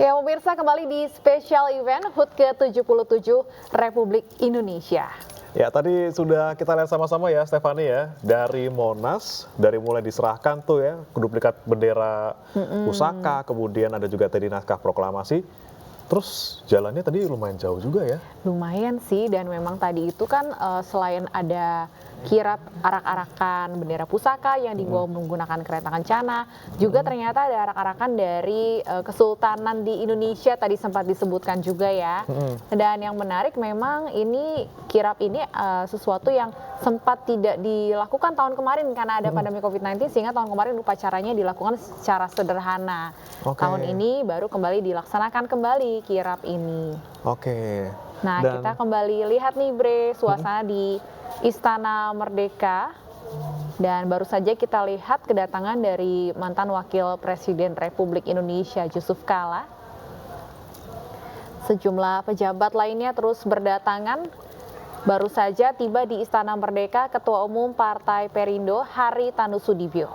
Ya, pemirsa, kembali di special event HUT ke-77 Republik Indonesia. Ya, tadi sudah kita lihat sama-sama ya, Stefani ya, dari Monas, dari mulai diserahkan tuh ya, duplikat bendera pusaka, kemudian ada juga tadi naskah proklamasi. Terus jalannya tadi lumayan jauh juga ya. Lumayan sih, dan memang tadi itu kan selain ada kirap arak-arakan bendera pusaka yang dibawa menggunakan kereta kencana, juga ternyata ada arak-arakan dari Kesultanan di Indonesia, tadi sempat disebutkan juga ya. Dan yang menarik memang ini kirap ini sesuatu yang sempat tidak dilakukan tahun kemarin karena ada pandemi COVID-19, sehingga tahun kemarin upacaranya dilakukan secara sederhana. Tahun ini baru kembali dilaksanakan kembali kirap ini. Nah, kita kembali lihat nih Bre, suasana di Istana Merdeka. Dan baru saja kita lihat kedatangan dari mantan Wakil Presiden Republik Indonesia Yusuf Kala. Sejumlah pejabat lainnya terus berdatangan. Baru saja tiba di Istana Merdeka Ketua Umum Partai Perindo Haritanu Sudibyo.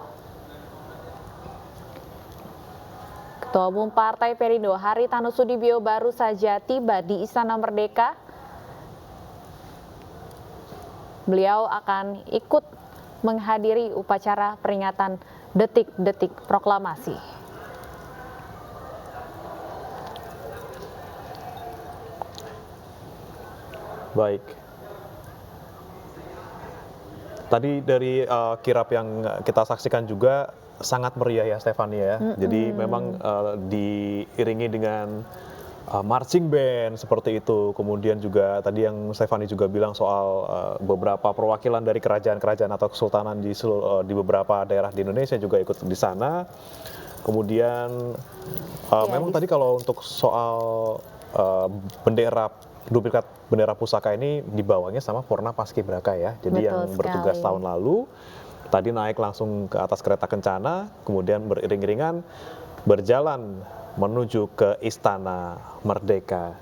Ketua Umum Partai Perindo Haritanu Sudibyo baru saja tiba di Istana Merdeka. Beliau akan ikut menghadiri upacara peringatan detik-detik proklamasi. Baik. Tadi dari kirap yang kita saksikan juga sangat meriah ya, Stefani ya. Jadi memang diiringi dengan marching band seperti itu. Kemudian juga tadi yang Stefani juga bilang soal beberapa perwakilan dari kerajaan-kerajaan atau kesultanan di beberapa daerah di Indonesia juga ikut di sana. Kemudian memang tadi kalau untuk soal duplikat bendera pusaka ini dibawanya sama Purna Paskibraka ya. Jadi yang bertugas tahun lalu tadi naik langsung ke atas kereta kencana, kemudian beriring-iringan berjalan menuju ke Istana Merdeka.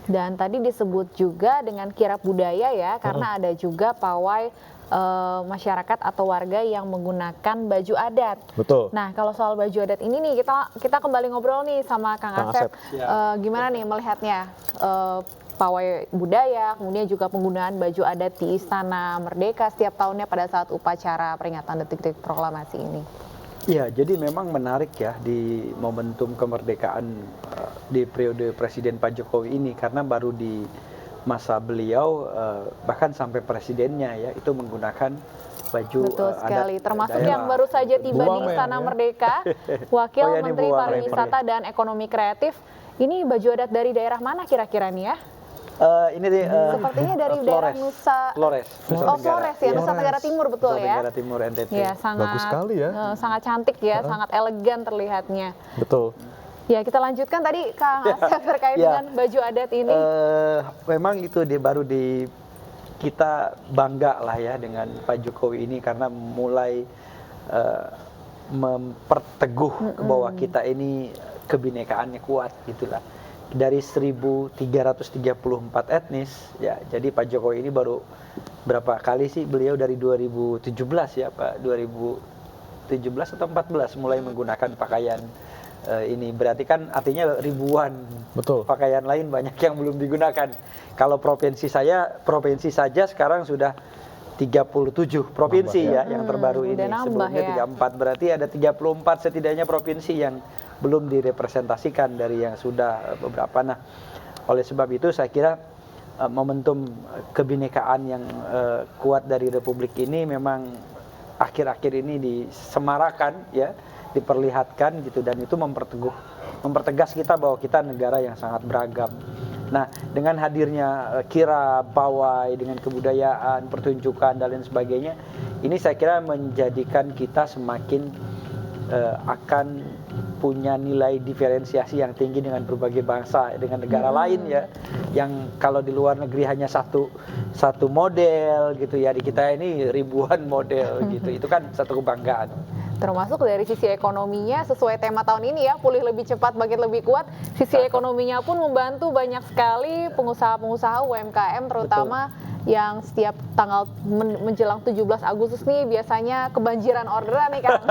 Dan tadi disebut juga dengan kirap budaya ya, karena ada juga pawai masyarakat atau warga yang menggunakan baju adat. Betul. Nah, kalau soal baju adat ini nih kita kembali ngobrol nih sama Kang Asep. Gimana nih melihatnya pawai budaya, kemudian juga penggunaan baju adat di Istana Merdeka setiap tahunnya pada saat upacara peringatan detik-detik proklamasi ini? Ya, jadi memang menarik ya di momentum kemerdekaan di periode Presiden Pak Jokowi ini, karena baru di masa beliau bahkan sampai presidennya ya itu menggunakan baju Betul sekali, adat termasuk daerah. yang baru saja tiba di Istana Merdeka, Wakil Menteri Pariwisata dan Ekonomi Kreatif. Ini baju adat dari daerah mana kira-kira nih ya? Ini sepertinya dari daerah Flores ya, Nusa Tenggara Timur, betul Nusa ya? Tenggara Timur, NTT. Ya, bagus sekali ya. Sangat cantik ya, sangat elegan terlihatnya. Betul. Ya, kita lanjutkan tadi Kang Asep terkait dengan baju adat ini. Memang itu kita bangga lah ya dengan Pak Jokowi ini, karena mulai memperteguh bahwa kita ini kebinekaannya kuat gitulah. Dari 1334 etnis ya, jadi Pak Jokowi ini baru berapa kali sih beliau dari 2017 ya Pak, 2017 atau 14 mulai menggunakan pakaian ini, berarti kan artinya ribuan. Betul. Pakaian lain banyak yang belum digunakan. Kalau provinsi saja sekarang sudah 37 provinsi ya yang terbaru ini. Sebelumnya 34, berarti ada 34 setidaknya provinsi yang belum direpresentasikan dari yang sudah beberapa. Nah, oleh sebab itu saya kira momentum kebinekaan yang kuat dari Republik ini memang akhir-akhir ini disemarakan ya, diperlihatkan gitu, dan itu mempertegas kita bahwa kita negara yang sangat beragam. Nah, dengan hadirnya kirap, pawai, dengan kebudayaan, pertunjukan dan lain sebagainya, ini saya kira menjadikan kita semakin akan punya nilai diferensiasi yang tinggi dengan berbagai bangsa, dengan negara lain ya, yang kalau di luar negeri hanya satu model gitu ya, di kita ini ribuan model gitu, itu kan satu kebanggaan. Termasuk dari sisi ekonominya sesuai tema tahun ini ya, pulih lebih cepat, bangkit lebih kuat. Sisi ekonominya pun membantu banyak sekali pengusaha-pengusaha UMKM terutama yang setiap tanggal menjelang 17 Agustus nih biasanya kebanjiran orderan nih Kang.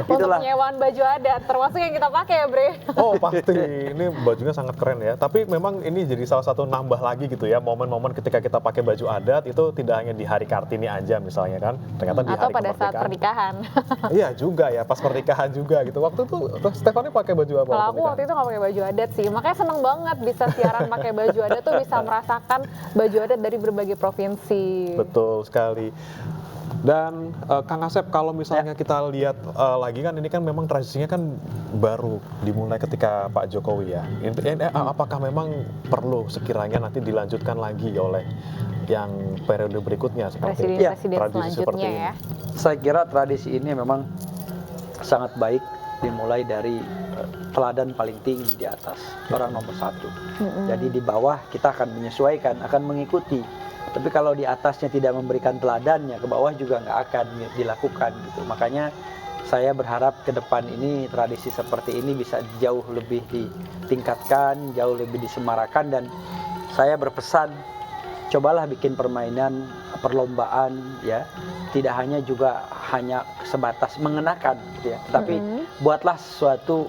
Untuk penyewaan baju adat, termasuk yang kita pakai ya Bre. Oh pasti, ini bajunya sangat keren ya. Tapi memang ini jadi salah satu nambah lagi gitu ya, momen-momen ketika kita pakai baju adat itu tidak hanya di hari Kartini aja misalnya kan, ternyata di atau hari pada saat pernikahan. Iya juga ya, pas pernikahan juga gitu. Waktu itu Stefani pakai baju apa? Kalau aku waktu itu nggak pakai baju adat sih, makanya seneng banget bisa siaran pakai baju adat tuh, bisa merasakan baju adat dari berbagai provinsi. Betul sekali. Dan Kang Asep, kalau misalnya kita lihat lagi kan ini kan memang tradisinya kan baru dimulai ketika Pak Jokowi ya. Apakah memang perlu sekiranya nanti dilanjutkan lagi oleh yang periode berikutnya seperti presiden tradisi seperti ini? ya? Saya kira tradisi ini memang sangat baik dimulai dari teladan paling tinggi di atas, orang nomor satu. Jadi di bawah kita akan menyesuaikan, akan mengikuti. Tapi kalau di atasnya tidak memberikan teladannya, ke bawah juga nggak akan dilakukan gitu. Makanya saya berharap ke depan ini tradisi seperti ini bisa jauh lebih ditingkatkan, jauh lebih disemarakan, dan saya berpesan cobalah bikin permainan perlombaan ya, tidak hanya juga hanya sebatas mengenakan gitu ya, tapi buatlah suatu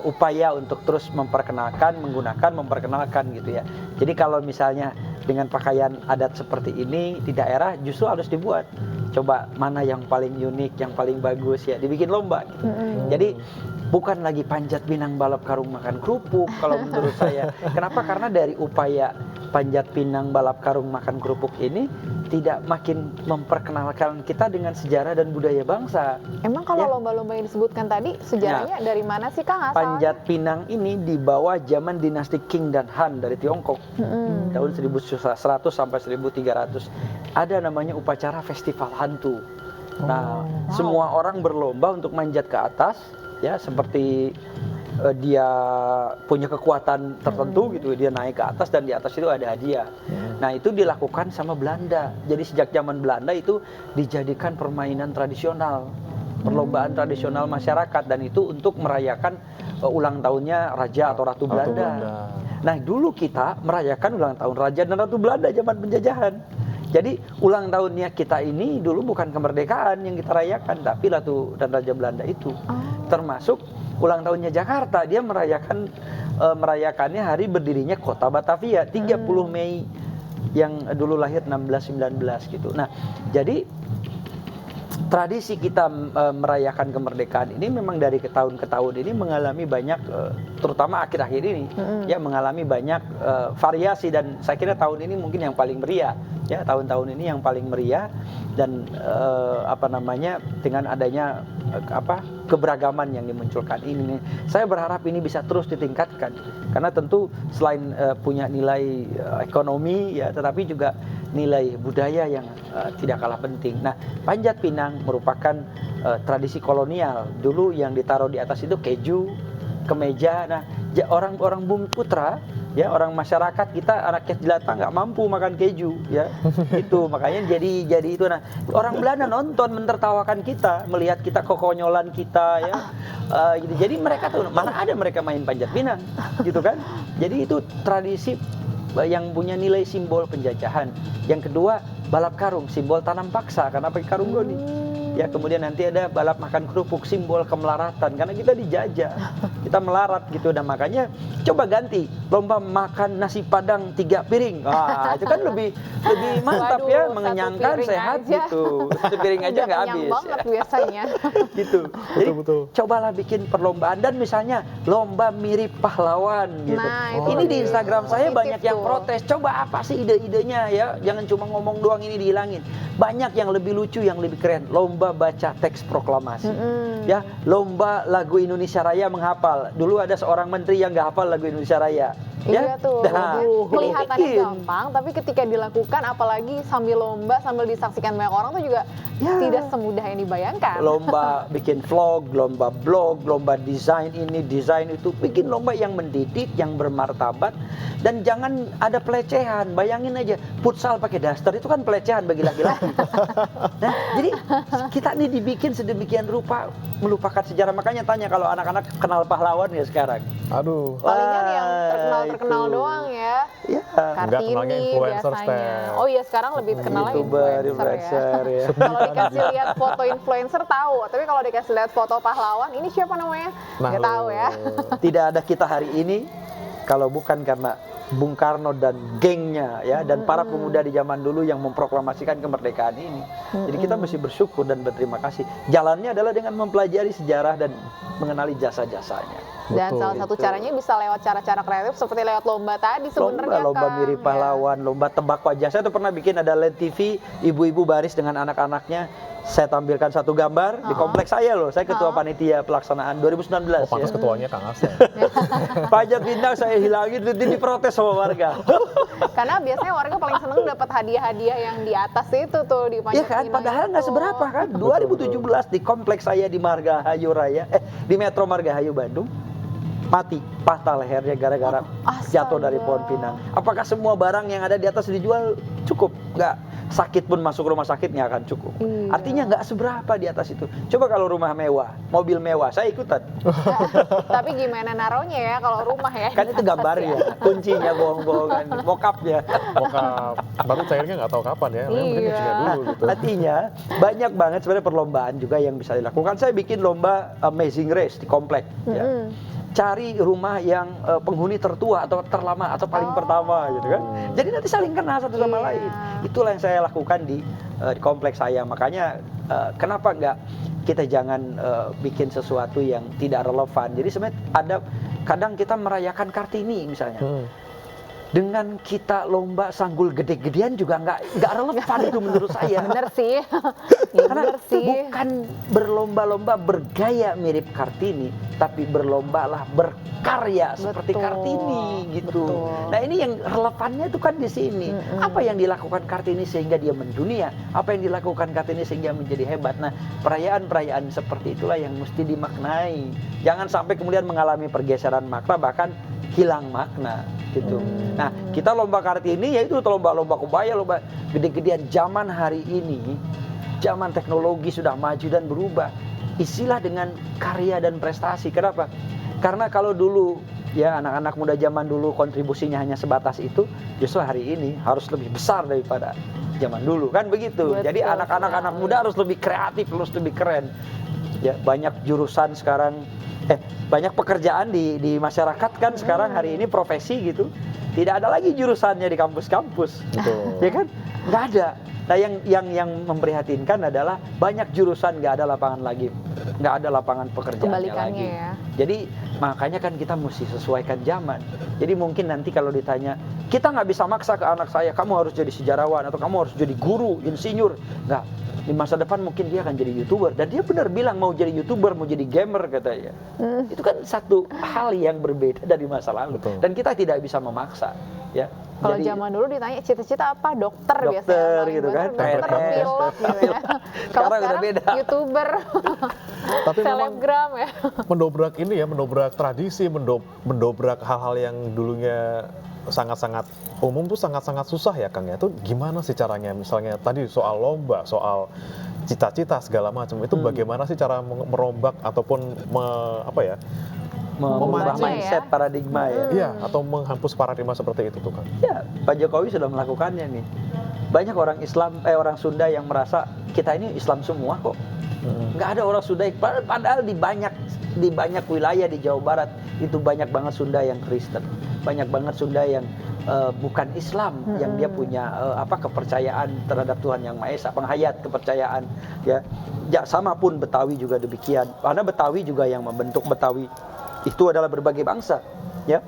upaya untuk terus memperkenalkan gitu ya. Jadi kalau misalnya dengan pakaian adat seperti ini di daerah justru harus dibuat, coba mana yang paling unik, yang paling bagus ya, dibikin lomba gitu. Jadi bukan lagi panjat pinang balap karung makan kerupuk kalau menurut saya. Kenapa? Karena dari upaya panjat pinang balap karung makan kerupuk ini tidak makin memperkenalkan kita dengan sejarah dan budaya bangsa. Emang kalau lomba-lomba yang disebutkan tadi sejarahnya dari mana sih Kang asalnya? Panjat pinang ini dibawa zaman dinasti Qing dan Han dari Tiongkok. Tahun 1100 sampai 1300. Ada namanya upacara festival hantu. Nah, semua orang berlomba untuk manjat ke atas ya, seperti dia punya kekuatan tertentu gitu, dia naik ke atas dan di atas itu ada hadiah. Nah, itu dilakukan sama Belanda. Jadi sejak zaman Belanda itu dijadikan permainan tradisional, perlombaan tradisional masyarakat, dan itu untuk merayakan ulang tahunnya Raja atau Ratu Belanda. Nah, dulu kita merayakan ulang tahun Raja dan Ratu Belanda zaman penjajahan. Jadi ulang tahunnya kita ini dulu bukan kemerdekaan yang kita rayakan, tapi Ratu dan Raja Belanda itu. Termasuk ulang tahunnya Jakarta, dia merayakannya hari berdirinya kota Batavia, 30 Mei yang dulu lahir 1619 gitu. Nah, jadi tradisi kita merayakan kemerdekaan ini memang dari tahun ke tahun ini mengalami banyak, terutama akhir-akhir ini ya, mengalami banyak variasi, dan saya kira tahun ini mungkin yang paling meriah ya, tahun-tahun ini yang paling meriah, dan dengan adanya keberagaman yang dimunculkan ini, saya berharap ini bisa terus ditingkatkan, karena tentu selain punya nilai ekonomi ya, tetapi juga nilai budaya yang tidak kalah penting. Nah, panjat pinang merupakan tradisi kolonial. Dulu yang ditaruh di atas itu keju, kemeja. Nah, orang Bumi Putra ya, orang masyarakat kita, rakyat jelata nggak mampu makan keju ya. Itu makanya jadi itu. Nah, orang Belanda nonton mentertawakan kita, melihat kita kekonyolan kita ya. Gitu. Jadi mereka tuh mana ada mereka main panjat pinang gitu kan. Jadi itu tradisi yang punya nilai simbol penjajahan. Yang kedua, balap karung, simbol tanam paksa karena pakai karung goni. Ya, kemudian nanti ada balap makan kerupuk, simbol kemelaratan karena kita dijajah, kita melarat gitu. Dan makanya coba ganti lomba makan nasi padang 3 piring. Wah, itu kan lebih mantap. Waduh, ya, mengenyangkan, sehat aja. Gitu. Satu piring aja nggak habis. Banget biasanya. Gitu. Jadi betul. Cobalah bikin perlombaan, dan misalnya lomba mirip pahlawan gitu. Nah, ini di Instagram saya banyak yang protes. Coba apa sih ide-idenya ya? Jangan cuma ngomong doang, ini dihilangin. Banyak yang lebih lucu, yang lebih keren. Lomba baca teks proklamasi. Ya, lomba lagu Indonesia Raya menghafal. Dulu ada seorang menteri yang nggak hafal lagu Indonesia Raya. Iya tuh, Nah, kelihatannya bikin. gampang, tapi ketika dilakukan, apalagi sambil lomba, sambil disaksikan banyak orang tuh juga tidak semudah yang dibayangkan. Lomba bikin vlog, lomba blog, lomba desain ini, desain itu, bikin lomba yang mendidik, yang bermartabat, dan jangan ada pelecehan. Bayangin aja, futsal pakai daster itu kan pelecehan bagi laki-laki. Nah, jadi kita nih dibikin sedemikian rupa melupakan sejarah. Makanya tanya kalau anak-anak kenal pahlawan ya sekarang. Aduh. Palingan yang terkenal itu. doang ya. Iya. Enggak kenalnya Kartini influencer, biasanya. Steph. Oh iya, sekarang lebih kenalnya YouTuber, influencer ya. ya. Kalau dikasih lihat foto influencer tahu, tapi kalau dikasih lihat foto pahlawan, ini siapa namanya? Nah, Nggak tahu ya. Tidak ada kita hari ini kalau bukan karena Bung Karno dan gengnya ya, dan para pemuda di zaman dulu yang memproklamasikan kemerdekaan ini. Jadi kita mesti bersyukur dan berterima kasih. Jalannya adalah dengan mempelajari sejarah dan mengenali jasa-jasanya. Dan Betul. salah satu caranya bisa lewat cara-cara kreatif seperti lewat lomba tadi sebenarnya. Lomba Kang. mirip pahlawan, lomba tebak wajah. Saya tuh pernah bikin ada LED TV, ibu-ibu baris dengan anak-anaknya. Saya tampilkan satu gambar di kompleks saya loh. Saya ketua panitia pelaksanaan 2019. Oh, pantas Ya. ketuanya Kang Asep. Pajak bintang saya hilangin, itu diprotes sama warga. Karena biasanya warga paling seneng dapat hadiah-hadiah yang di atas itu tuh di Iya Panjat kan, Pinang padahal nggak itu. seberapa kan. 2017 di kompleks saya di Margahayu Raya, di Metro Margahayu Bandung, mati patah lehernya gara-gara jatuh dari pohon pinang. Apakah semua barang yang ada di atas dijual cukup? Nggak. Sakit pun masuk rumah sakit nggak akan cukup. Iya. Artinya nggak seberapa di atas itu. Coba kalau rumah mewah, mobil mewah, saya ikutan. Tapi gimana naruhnya ya kalau rumah ya? Kan itu gambarnya, kuncinya bohong-bohongan, mock-up-nya. Bokap baru cairnya nggak tahu kapan ya. Mending Iya. kuncinya dulu gitu. Artinya banyak banget sebenarnya perlombaan juga yang bisa dilakukan. Saya bikin lomba Amazing Race di komplek. Ya. Cari rumah yang penghuni tertua atau terlama atau paling pertama gitu kan. Jadi nanti saling kenal satu sama lain. Itulah yang saya lakukan di kompleks saya. Makanya kenapa nggak kita jangan bikin sesuatu yang tidak relevan. Jadi sebenarnya ada kadang kita merayakan Kartini misalnya. Dengan kita lomba sanggul gede-gedean juga nggak relevan itu menurut saya. Bener sih. Karena Bener sih. bukan berlomba-lomba bergaya mirip Kartini, tapi berlombalah berkarya seperti Betul, Kartini gitu. betul. Nah ini yang relevannya itu kan di sini. Apa yang dilakukan Kartini sehingga dia mendunia? Apa yang dilakukan Kartini sehingga menjadi hebat? Nah perayaan-perayaan seperti itulah yang mesti dimaknai. Jangan sampai kemudian mengalami pergeseran makna bahkan hilang makna gitu. Nah kita lomba Kartini yaitu lomba-lomba kebaya, lomba gede-gedean. Zaman hari ini, zaman teknologi sudah maju dan berubah. Isilah dengan karya dan prestasi. Kenapa? Karena kalau dulu ya anak-anak muda zaman dulu kontribusinya hanya sebatas itu, justru hari ini harus lebih besar daripada zaman dulu kan begitu. Betul Jadi anak-anak muda harus lebih kreatif, harus lebih keren. Ya banyak jurusan sekarang, banyak pekerjaan di masyarakat kan sekarang hari ini profesi gitu. Tidak ada lagi jurusannya di kampus-kampus. Betul. Ya kan? Nggak ada. Nah yang memprihatinkan adalah banyak jurusan nggak ada lapangan lagi, nggak ada lapangan pekerjaannya Kebalikannya lagi. ya. Jadi makanya kan kita mesti sesuaikan zaman. Jadi mungkin nanti kalau ditanya, kita nggak bisa maksa ke anak saya, kamu harus jadi sejarawan atau kamu harus jadi guru, insinyur. Nggak. Di masa depan mungkin dia akan jadi YouTuber. Dan dia benar bilang mau jadi YouTuber, mau jadi gamer katanya. Itu kan satu hal yang berbeda dari masa lalu. Betul. Dan kita tidak bisa memaksa. Ya. Kalau Jadi, zaman dulu ditanya cita-cita apa? Dokter biasanya. Dokter paling gitu kan, bener. Dokter, PNS. pilot gitu ya. Kalau Sekarang udah sekarang beda. YouTuber, Tapi memang selebgram ya. mendobrak ini ya, mendobrak tradisi, mendobrak hal-hal yang dulunya sangat-sangat umum tuh sangat-sangat susah ya Kang ya. Itu gimana sih caranya? Misalnya tadi soal lomba, soal cita-cita segala macam. Itu bagaimana sih cara merombak ataupun mengubah Membaca mindset ya. paradigma ya. Iya, atau menghapus paradigma seperti itu tuh Kang. Ya, Pak Jokowi sudah melakukannya nih. Banyak orang orang Sunda yang merasa kita ini Islam semua kok. Nggak ada orang Sunda, padahal di banyak wilayah di Jawa Barat itu banyak banget Sunda yang Kristen, banyak banget Sunda yang bukan Islam, yang dia punya kepercayaan terhadap Tuhan Yang Maha Esa, penghayat kepercayaan ya. Sama pun Betawi juga demikian, karena Betawi juga yang membentuk Betawi itu adalah berbagai bangsa ya.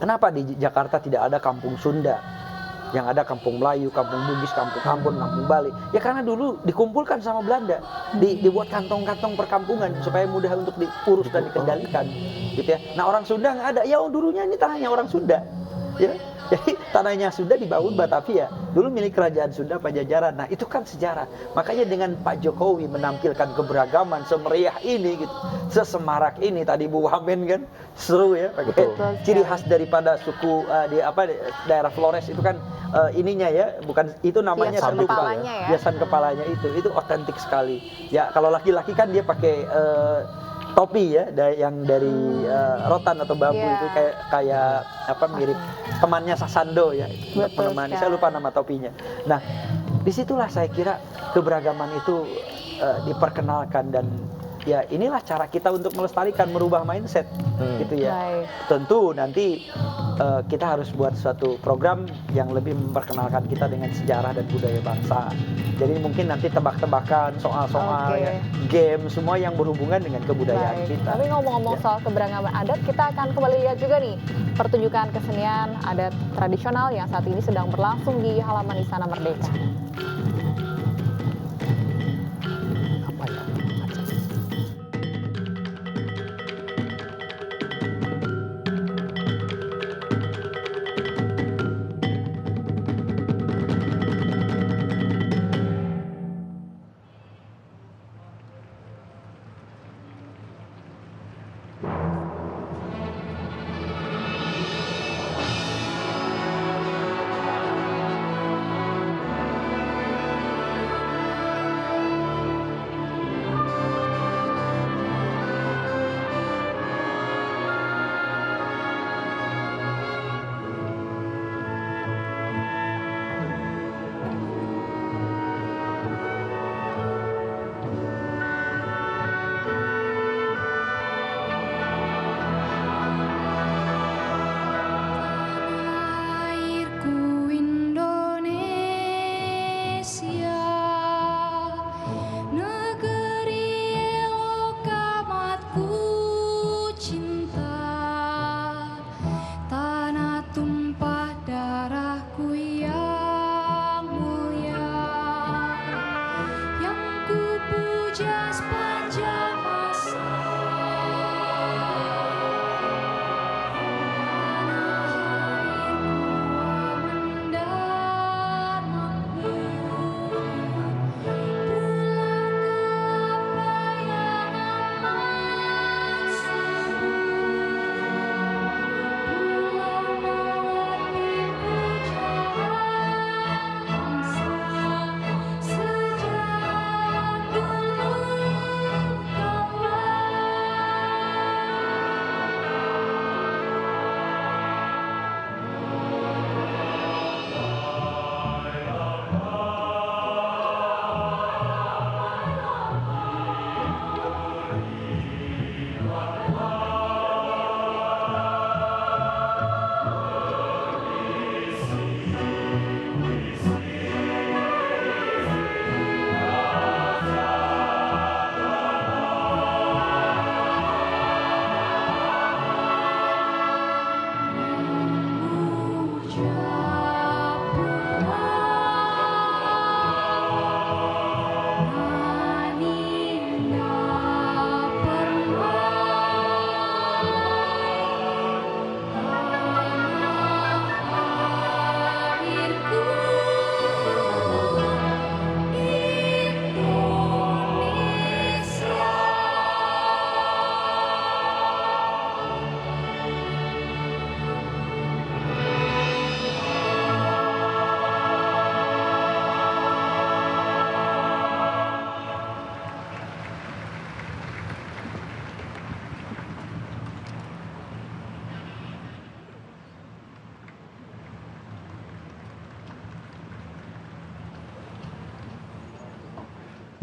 Kenapa di Jakarta tidak ada kampung Sunda? Yang ada kampung Melayu, kampung Bugis, kampung Ambon, kampung Bali. Ya karena dulu dikumpulkan sama Belanda, dibuat kantong-kantong perkampungan supaya mudah untuk diurus dan dikendalikan, gitu ya. Nah orang Sunda nggak ada, ya dulunya ini tanahnya orang Sunda, ya. Jadi tanahnya Sunda dibangun Batavia, dulu milik kerajaan Sunda Pajajaran. Nah itu kan sejarah. Makanya dengan Pak Jokowi menampilkan keberagaman semeriah ini, gitu, sesemarak ini, tadi Bu Wamen kan seru ya, pakai ciri khas daripada suku daerah Flores itu kan ininya ya, bukan itu namanya hiasan kepalanya ya. Hiasan kepalanya itu otentik sekali. Ya kalau laki-laki kan dia pakai topi ya, yang dari rotan atau bambu itu kayak mirip temannya Sasando ya, menemani. Saya lupa nama topinya. Nah, disitulah saya kira keberagaman itu diperkenalkan, dan ya inilah cara kita untuk melestarikan, merubah mindset, gitu ya. Baik. Tentu nanti kita harus buat suatu program yang lebih memperkenalkan kita dengan sejarah dan budaya bangsa. Jadi mungkin nanti tebak-tebakan, soal-soal, ya, game, semua yang berhubungan dengan kebudayaan kita. Tapi ngomong-ngomong soal keberagaman adat, kita akan kembali lihat juga nih pertunjukan kesenian adat tradisional yang saat ini sedang berlangsung di halaman Istana Merdeka.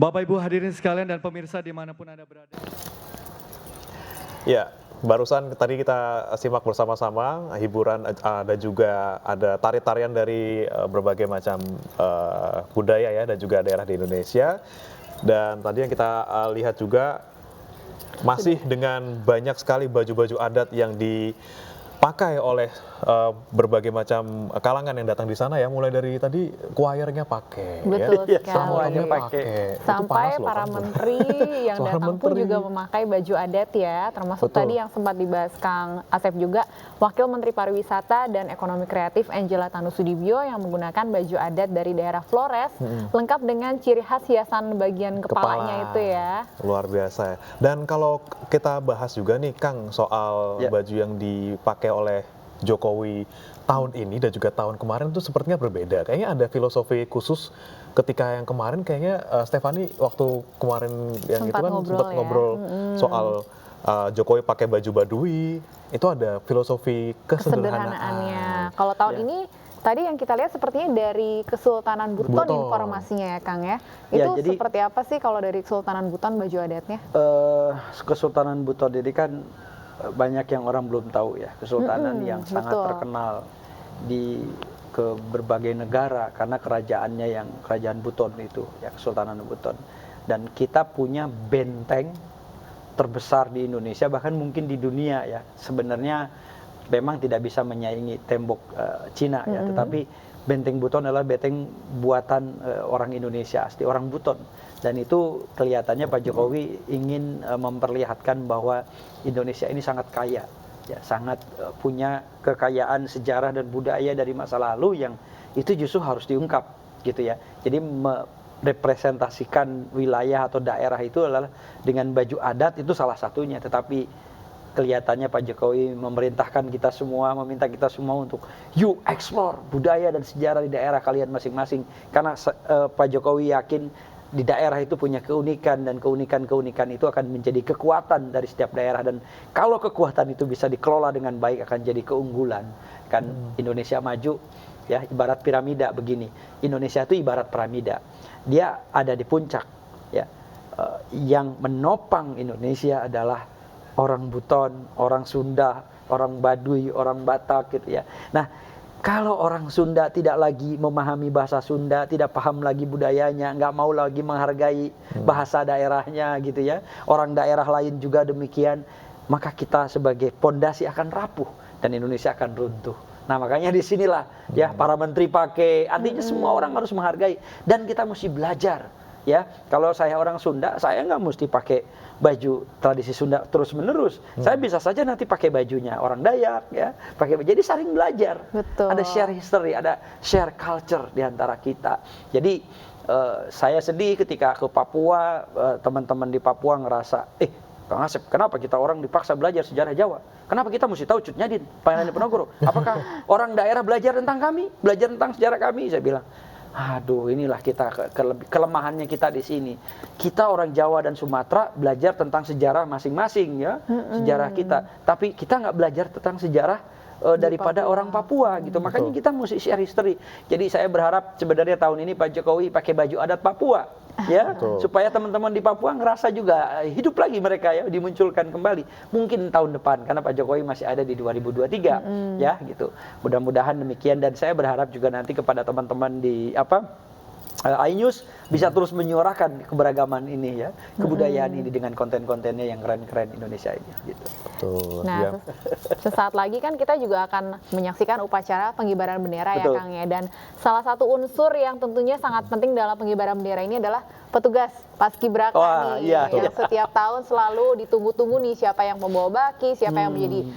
Bapak Ibu hadirin sekalian dan pemirsa dimanapun Anda berada. Ya, barusan tadi kita simak bersama-sama hiburan, dan juga ada tari-tarian dari berbagai macam budaya ya, dan juga daerah di Indonesia. Dan tadi yang kita lihat juga masih dengan banyak sekali baju-baju adat yang dipakai oleh berbagai macam kalangan yang datang di sana ya, mulai dari tadi choirnya pakai, betul ya. sekali. Semuanya pakai. Sampai para menteri yang datang pun juga memakai baju adat ya, termasuk tadi yang sempat dibahas Kang Asep juga, Wakil Menteri Pariwisata dan Ekonomi Kreatif Angela Tanusudibio yang menggunakan baju adat dari daerah Flores, lengkap dengan ciri khas hiasan bagian kepalanya itu ya. Luar biasa ya. Dan kalau kita bahas juga nih Kang soal baju yang dipakai oleh Jokowi tahun ini dan juga tahun kemarin itu sepertinya berbeda. Kayaknya ada filosofi khusus ketika yang kemarin kayaknya Stefani waktu kemarin yang Sempat itu kan ngobrol sempat ya. ngobrol soal Jokowi pakai baju Baduy, itu ada filosofi kesederhanaannya. Kalau tahun ini tadi yang kita lihat sepertinya dari Kesultanan Buton informasinya ya Kang ya. Itu jadi, seperti apa sih kalau dari Kesultanan Buton baju adatnya? Kesultanan Buton ini kan banyak yang orang belum tahu ya. Kesultanan yang sangat terkenal ke berbagai negara karena kerajaannya yang Kerajaan Buton itu ya, Kesultanan Buton. Dan kita punya benteng terbesar di Indonesia, bahkan mungkin di dunia ya. Sebenarnya memang tidak bisa menyaingi tembok Cina ya, tetapi benteng Buton adalah benteng buatan orang Indonesia, asli orang Buton. Dan itu kelihatannya Pak Jokowi ingin memperlihatkan bahwa Indonesia ini sangat kaya, ya, sangat punya kekayaan sejarah dan budaya dari masa lalu yang itu justru harus diungkap gitu ya. Jadi merepresentasikan wilayah atau daerah itu adalah dengan baju adat itu salah satunya, tetapi kelihatannya Pak Jokowi memerintahkan kita semua, meminta kita semua untuk you explore budaya dan sejarah di daerah kalian masing-masing. Karena Pak Jokowi yakin di daerah itu punya keunikan dan keunikan-keunikan itu akan menjadi kekuatan dari setiap daerah. Dan kalau kekuatan itu bisa dikelola dengan baik akan jadi keunggulan. Kan Indonesia maju ya, ibarat piramida begini. Indonesia itu ibarat piramida. Dia ada di puncak ya. Yang menopang Indonesia adalah orang Buton, orang Sunda, orang Baduy, orang Batak gitu ya. Nah, kalau orang Sunda tidak lagi memahami bahasa Sunda, tidak paham lagi budayanya, nggak mau lagi menghargai bahasa daerahnya gitu ya. Orang daerah lain juga demikian, maka kita sebagai pondasi akan rapuh dan Indonesia akan runtuh. Nah, makanya disinilah ya para menteri pakai, artinya semua orang harus menghargai dan kita mesti belajar. Ya, kalau saya orang Sunda, saya nggak mesti pakai baju tradisi Sunda terus menerus. Saya bisa saja nanti pakai bajunya orang Dayak, ya, pakai. Jadi saling belajar. Betul. Ada share history, ada share culture di antara kita. Jadi saya sedih ketika ke Papua, teman-teman di Papua ngerasa, Kang Asep, kenapa kita orang dipaksa belajar sejarah Jawa? Kenapa kita mesti tahu Cut Nyadin, Pangeran Diponegoro? Apakah orang daerah belajar tentang kami, belajar tentang sejarah kami? Saya bilang. Aduh, inilah kita kelemahannya kita di sini. Kita orang Jawa dan Sumatera belajar tentang sejarah masing-masing ya, sejarah kita. Tapi kita nggak belajar tentang sejarah daripada orang Papua gitu. Makanya kita mesti share history. Jadi saya berharap sebenarnya tahun ini Pak Jokowi pakai baju adat Papua. Ya, supaya teman-teman di Papua ngerasa juga hidup lagi mereka ya, dimunculkan kembali. Mungkin tahun depan karena Pak Jokowi masih ada di 2023 ya gitu. Mudah-mudahan demikian dan saya berharap juga nanti kepada teman-teman di iNews bisa terus menyuarakan keberagaman ini ya, kebudayaan ini dengan konten-kontennya yang keren-keren Indonesia ini gitu. Betul. Nah, sesaat lagi kan kita juga akan menyaksikan upacara pengibaran bendera ya Kang ya, dan salah satu unsur yang tentunya sangat penting dalam pengibaran bendera ini adalah petugas Paskibraka yang setiap tahun selalu ditunggu-tunggu nih siapa yang membawa baki, siapa yang menjadi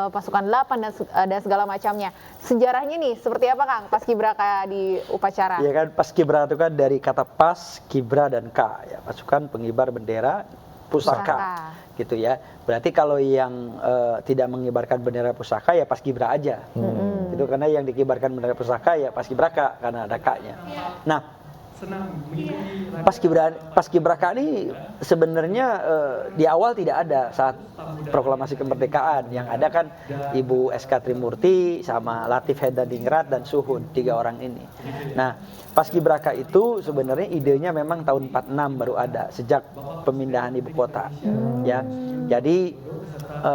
pasukan 8 dan segala macamnya. Sejarahnya nih seperti apa Kang Paskibraka di upacara? Iya kan, Paskibraka itu kan dari kata pas, kibra dan ka ya, pasukan pengibar bendera pusaka gitu ya. Berarti kalau yang tidak mengibarkan bendera pusaka ya Paskibra aja. Itu karena yang dikibarkan bendera pusaka ya Paskibraka karena ada ka-nya. Nah, Paskibraka ini sebenarnya di awal tidak ada saat proklamasi kemerdekaan. Yang ada kan Ibu SK Trimurti sama Latif Hedadingrat dan Suhun, 3 orang ini. Nah, Paskibraka itu sebenarnya idenya memang tahun 46 baru ada sejak pemindahan ibu kota. Ya, jadi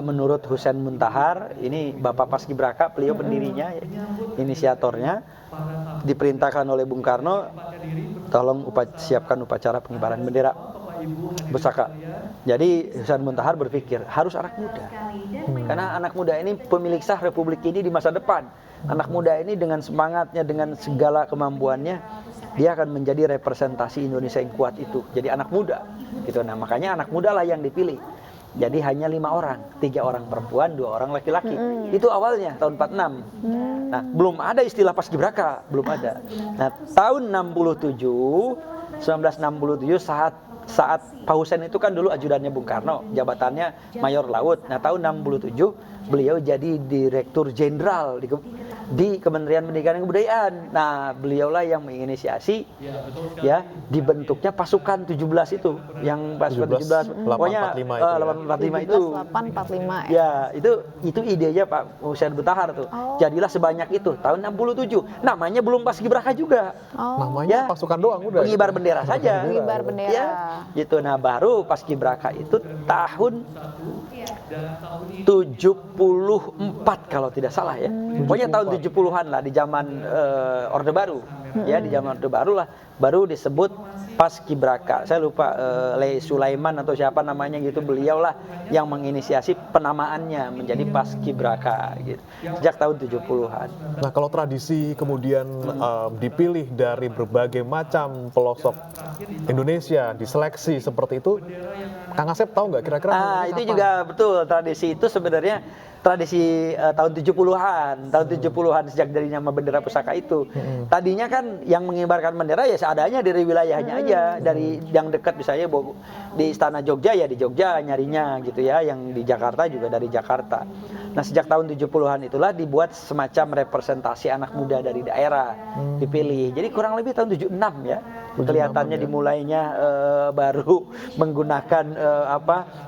menurut Husein Muntahar, ini Bapak Paskibraka, beliau pendirinya, inisiatornya, diperintahkan oleh Bung Karno, tolong siapkan upacara pengibaran bendera Pusaka. Jadi Husain Muntahar berpikir harus anak muda. Karena anak muda ini pemilik sah Republik ini di masa depan. Anak muda ini dengan semangatnya, dengan segala kemampuannya, dia akan menjadi representasi Indonesia yang kuat itu. Jadi anak muda, gitu. Nah makanya anak muda lah yang dipilih. Jadi hanya 5 orang, 3 orang perempuan, 2 orang laki-laki. Itu awalnya tahun 46. Nah belum ada istilah paskibraka, belum ada. Nah tahun 1967 saat Pak Husain itu kan dulu ajudannya Bung Karno, jabatannya Mayor Laut. Nah tahun 67 beliau jadi Direktur Jenderal di Kementerian Pendidikan dan Kebudayaan. Nah beliaulah yang menginisiasi ya dibentuknya pasukan 17 itu, yang pasukan 17 pokoknya 845 itu. 845 ya. Itu idenya Pak Husain Muntahar tuh. Jadilah sebanyak itu tahun 67. Namanya belum paskibraka juga. Namanya pasukan doang udah. Pengibar bendera saja. Pengibar bendera. Ya, gitu. Nah, baru paskibraka itu tahun 74 kalau tidak salah ya. Pokoknya tahun 70-an lah di zaman Orde Baru. Ya, di zaman Orde Baru lah baru disebut paskibraka. Saya lupa Lei Sulaiman atau siapa namanya gitu, beliaulah yang menginisiasi penamaannya menjadi paskibraka gitu. Sejak tahun 70-an. Nah, kalau tradisi kemudian dipilih dari berbagai macam pelosok Indonesia, diseleksi seperti itu, Kang Asep tahu nggak kira-kira? Itu juga betul, tradisi itu sebenarnya tradisi tahun 70-an. Tahun 70-an sejak dari nama bendera pusaka itu. Tadinya kan yang mengibarkan bendera ya seadanya dari wilayahnya aja, dari yang dekat misalnya di Istana Jogja ya di Jogja nyarinya gitu ya, yang di Jakarta juga dari Jakarta. Nah, sejak tahun 70-an itulah dibuat semacam representasi anak muda dari daerah dipilih. Jadi kurang lebih tahun 76 ya. Kelihatannya dimulainya baru menggunakan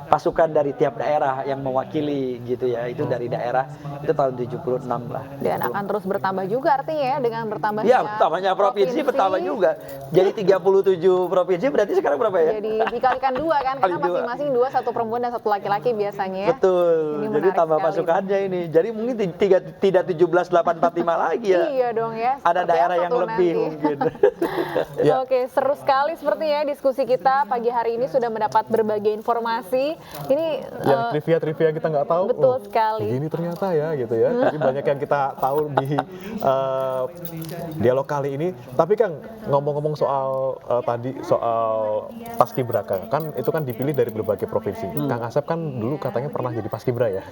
pasukan dari tiap daerah yang mewakili gitu ya. Itu dari daerah itu tahun 76 lah. Dan akan terus bertambah juga artinya ya dengan bertambahnya. Ya, bertambahnya provinsi bertambah juga. Jadi 37 provinsi berarti sekarang berapa ya? Jadi dikalikan 2 kan, karena masing-masing 2, 1 perempuan dan 1 laki-laki biasanya. Betul. Jadi tambah pasukannya ini. Jadi mungkin tidak 17.845 lagi ya. Iya dong ya. Ada daerah yang lebih nanti. mungkin. Ya. Oke, seru sekali sepertinya diskusi kita pagi hari ini sudah mendapat berbagai informasi. Ini yang trivia kita nggak tahu. Betul sekali. Begini ternyata ya gitu ya. Jadi banyak yang kita tahu di dialog kali ini. Tapi Kang, ngomong-ngomong soal tadi soal paskibraka, kan itu kan dipilih dari berbagai provinsi. Kang Asep kan dulu katanya pernah jadi paskibra ya.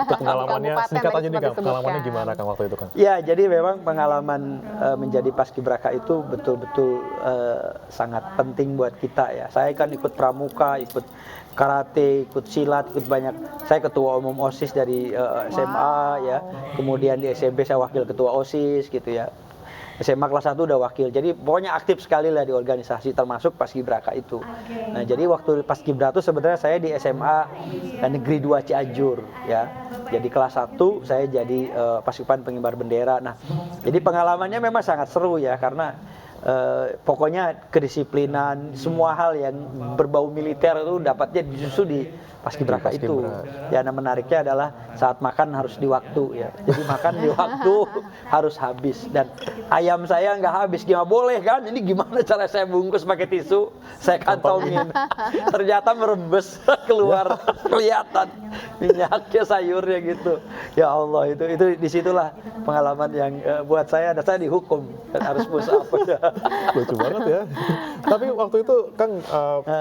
Itu pengalamannya singkat aja nih Kang. Pengalamannya gimana Kang waktu itu Kang? Ya, jadi memang pengalaman menjadi paskibraka itu betul-betul sangat penting buat kita ya. Saya kan ikut pramuka, ikut karate, ikut silat, ikut banyak. Saya ketua umum OSIS dari SMA ya. Kemudian di SMP saya wakil ketua OSIS gitu ya. SMA kelas 1 udah wakil. Jadi pokoknya aktif sekali lah di organisasi termasuk paskibraka itu. Nah, jadi waktu paskibraka itu sebenarnya saya di SMA Negeri 2 Cianjur ya. Jadi kelas 1 saya jadi pasukan pengibar bendera. Nah, jadi pengalamannya memang sangat seru ya karena pokoknya kedisiplinan, semua hal yang berbau militer itu dapatnya justru di paskibraka itu. Ya, nah menariknya adalah saat makan harus di waktu ya. Jadi makan di waktu harus habis, dan ayam saya nggak habis, gimana boleh kan? Ini gimana cara saya bungkus pakai tisu, saya kantongin. Ternyata merembes keluar, kelihatan minyaknya, sayurnya gitu. Ya Allah, itu disitulah pengalaman yang buat saya, dan saya dihukum dan harus push up. Lucu banget ya. Tapi waktu itu Kang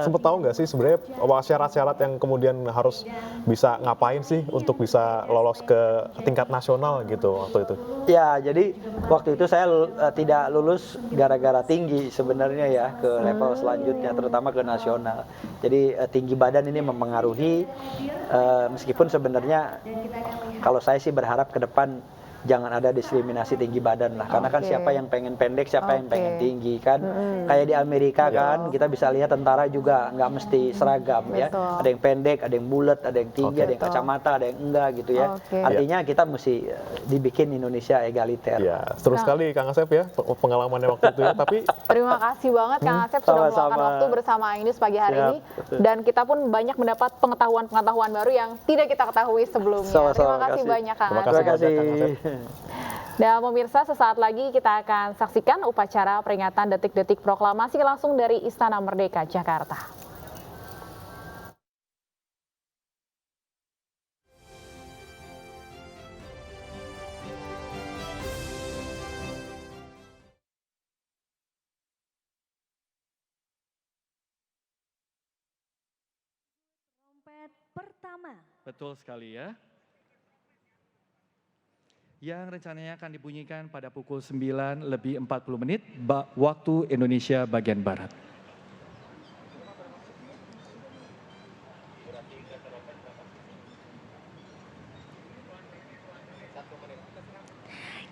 sempet tahu nggak sih sebenarnya syarat-syarat yang kemudian harus bisa ngapain sih untuk bisa lolos ke tingkat nasional gitu waktu itu? Ya, jadi waktu itu saya tidak lulus gara-gara tinggi sebenarnya ya ke level selanjutnya, terutama ke nasional. Jadi tinggi badan ini mempengaruhi, meskipun sebenarnya kalau saya sih berharap ke depan jangan ada diskriminasi tinggi badan lah, karena kan siapa yang pengen pendek, siapa yang pengen tinggi kan. Kayak di Amerika kan kita bisa lihat tentara juga nggak mesti seragam ya, ada yang pendek, ada yang bulat, ada yang tinggi, ada yang kacamata, ada yang enggak gitu ya. Artinya kita mesti dibikin Indonesia egaliter. Ya, seru sekali Kang Asep ya pengalamannya waktu itu ya. Tapi terima kasih banget Kang Asep sudah meluangkan waktu bersama Ainus pagi hari ini, dan kita pun banyak mendapat pengetahuan-pengetahuan baru yang tidak kita ketahui sebelumnya. Terima kasih banyak Kang Asep. Terima kasih Kang Asep. Dan pemirsa, sesaat lagi kita akan saksikan upacara peringatan detik-detik proklamasi langsung dari Istana Merdeka, Jakarta. set pertama. Betul sekali ya. Yang rencananya akan dibunyikan pada pukul 9:40 waktu Indonesia bagian Barat.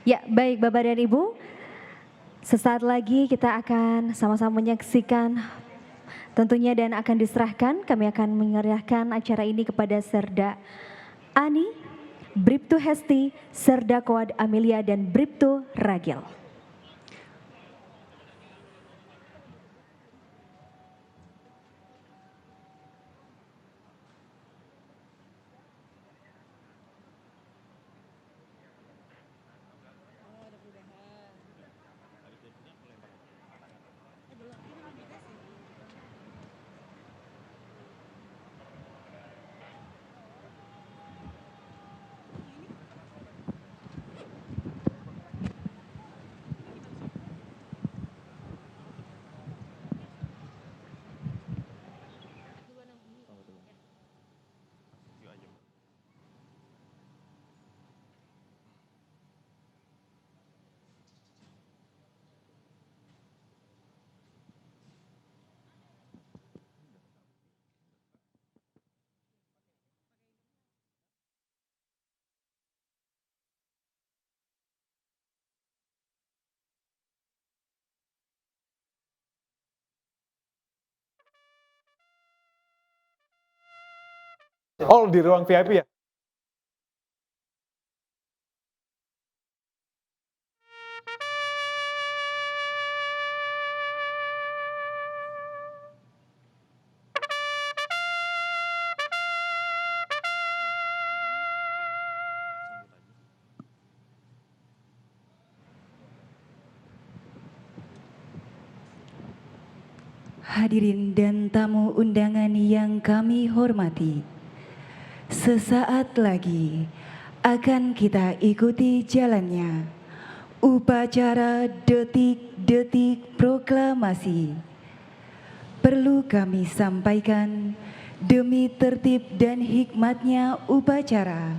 Ya, baik Bapak dan Ibu. Sesaat lagi kita akan sama-sama menyaksikan tentunya dan akan diserahkan. Kami akan menyerahkan acara ini kepada Serda Ani, Bribtu Hesti, Serda Koad Amelia, dan Bribtu Ragil. Oh, di ruang VIP ya? Hadirin dan tamu undangan yang kami hormati, sesaat lagi akan kita ikuti jalannya upacara detik-detik proklamasi. Perlu kami sampaikan demi tertib dan hikmatnya upacara,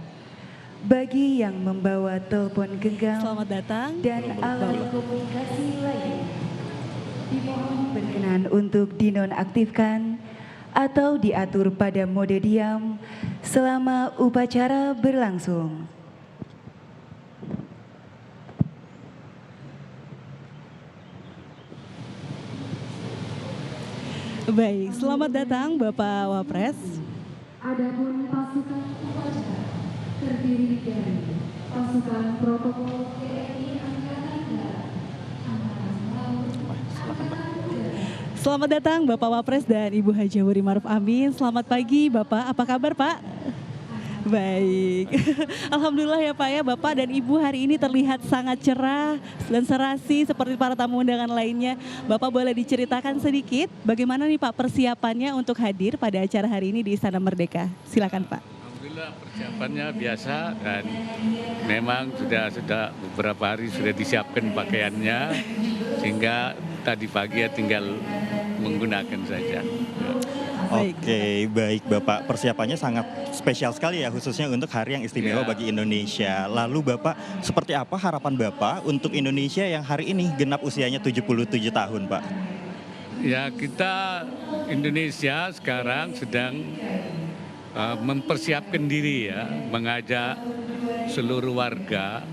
bagi yang membawa telepon genggam Selamat datang. dan alat komunikasi lain, dimohon berkenan untuk dinonaktifkan atau diatur pada mode diam selama upacara berlangsung. Baik, selamat datang Bapak Wapres. Adapun pasukan upacara terdiri dari pasukan protokol TNI Angkatan Darat, Angkatan Laut, Selamat datang Bapak Wapres dan Ibu Haja Wuri Maruf Amin. Selamat pagi Bapak, apa kabar Pak? Baik, Alhamdulillah ya Pak ya, Bapak dan Ibu hari ini terlihat sangat cerah dan serasi seperti para tamu undangan lainnya. Bapak boleh diceritakan sedikit bagaimana nih Pak persiapannya untuk hadir pada acara hari ini di Istana Merdeka? Silakan Pak. Alhamdulillah persiapannya biasa dan memang sudah beberapa hari sudah disiapkan pakaiannya sehingga tadi pagi ya tinggal menggunakan saja. Oke, baik Bapak. Persiapannya sangat spesial sekali ya, khususnya untuk hari yang istimewa Ya. bagi Indonesia. Lalu Bapak, seperti apa harapan Bapak untuk Indonesia yang hari ini genap usianya 77 tahun, Pak? Ya, kita Indonesia sekarang sedang mempersiapkan diri ya, mengajak seluruh warga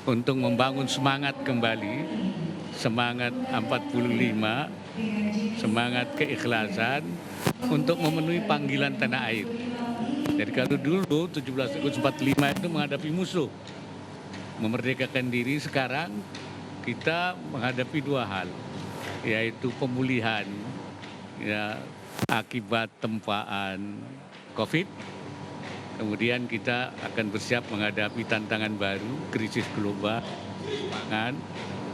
untuk membangun semangat kembali, semangat 45, semangat keikhlasan untuk memenuhi panggilan tanah air. Jadi kalau dulu 17 Agustus 45 itu menghadapi musuh, memerdekakan diri, sekarang kita menghadapi dua hal, yaitu pemulihan ya, akibat tempaan COVID. Kemudian kita akan bersiap menghadapi tantangan baru, krisis global, pangan,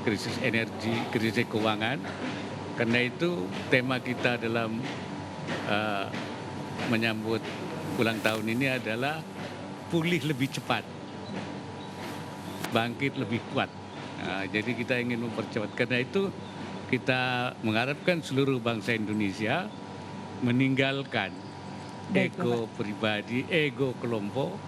krisis energi, krisis keuangan. Karena itu tema kita dalam menyambut ulang tahun ini adalah pulih lebih cepat, bangkit lebih kuat. Nah, jadi kita ingin mempercepat. Karena itu kita mengharapkan seluruh bangsa Indonesia meninggalkan Baik, ego pribadi, ego kelompok,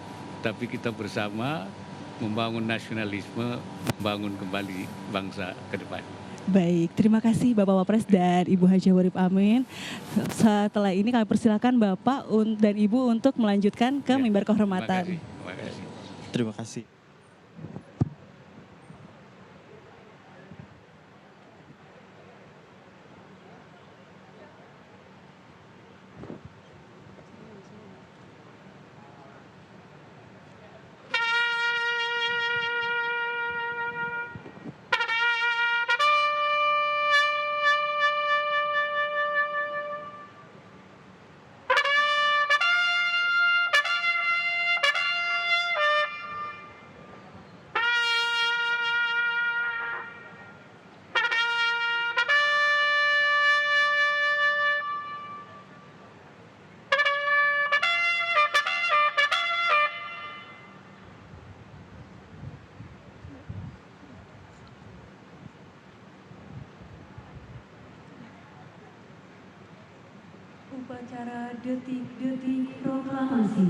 tapi kita bersama membangun nasionalisme, membangun kembali bangsa ke depan. Baik, terima kasih Bapak Wapres dan Ibu Haja Warip Amin. Setelah ini kami persilakan Bapak dan Ibu untuk melanjutkan ke mimbar kehormatan. Terima kasih. Terima kasih. Upacara detik-detik proklamasi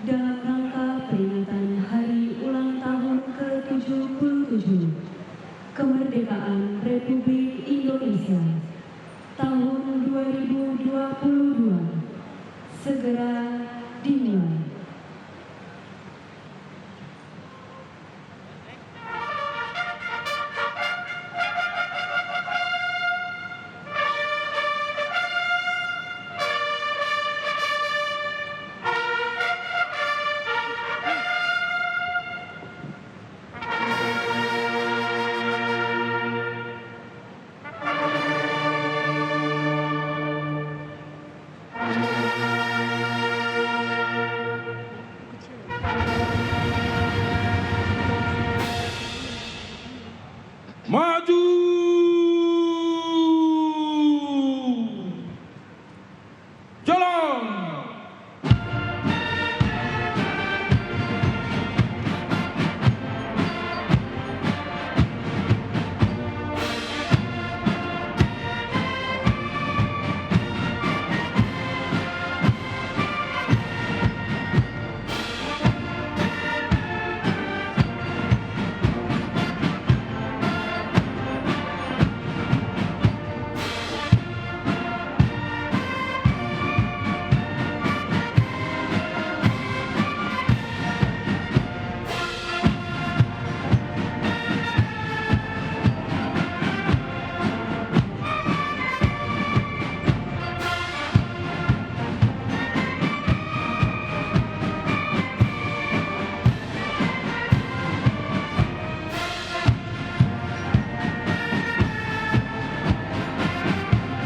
dalam rangka peringatan Hari Ulang Tahun ke-77 Kemerdekaan Republik Indonesia tahun 2022 segera dimulai. Maju! Jalan!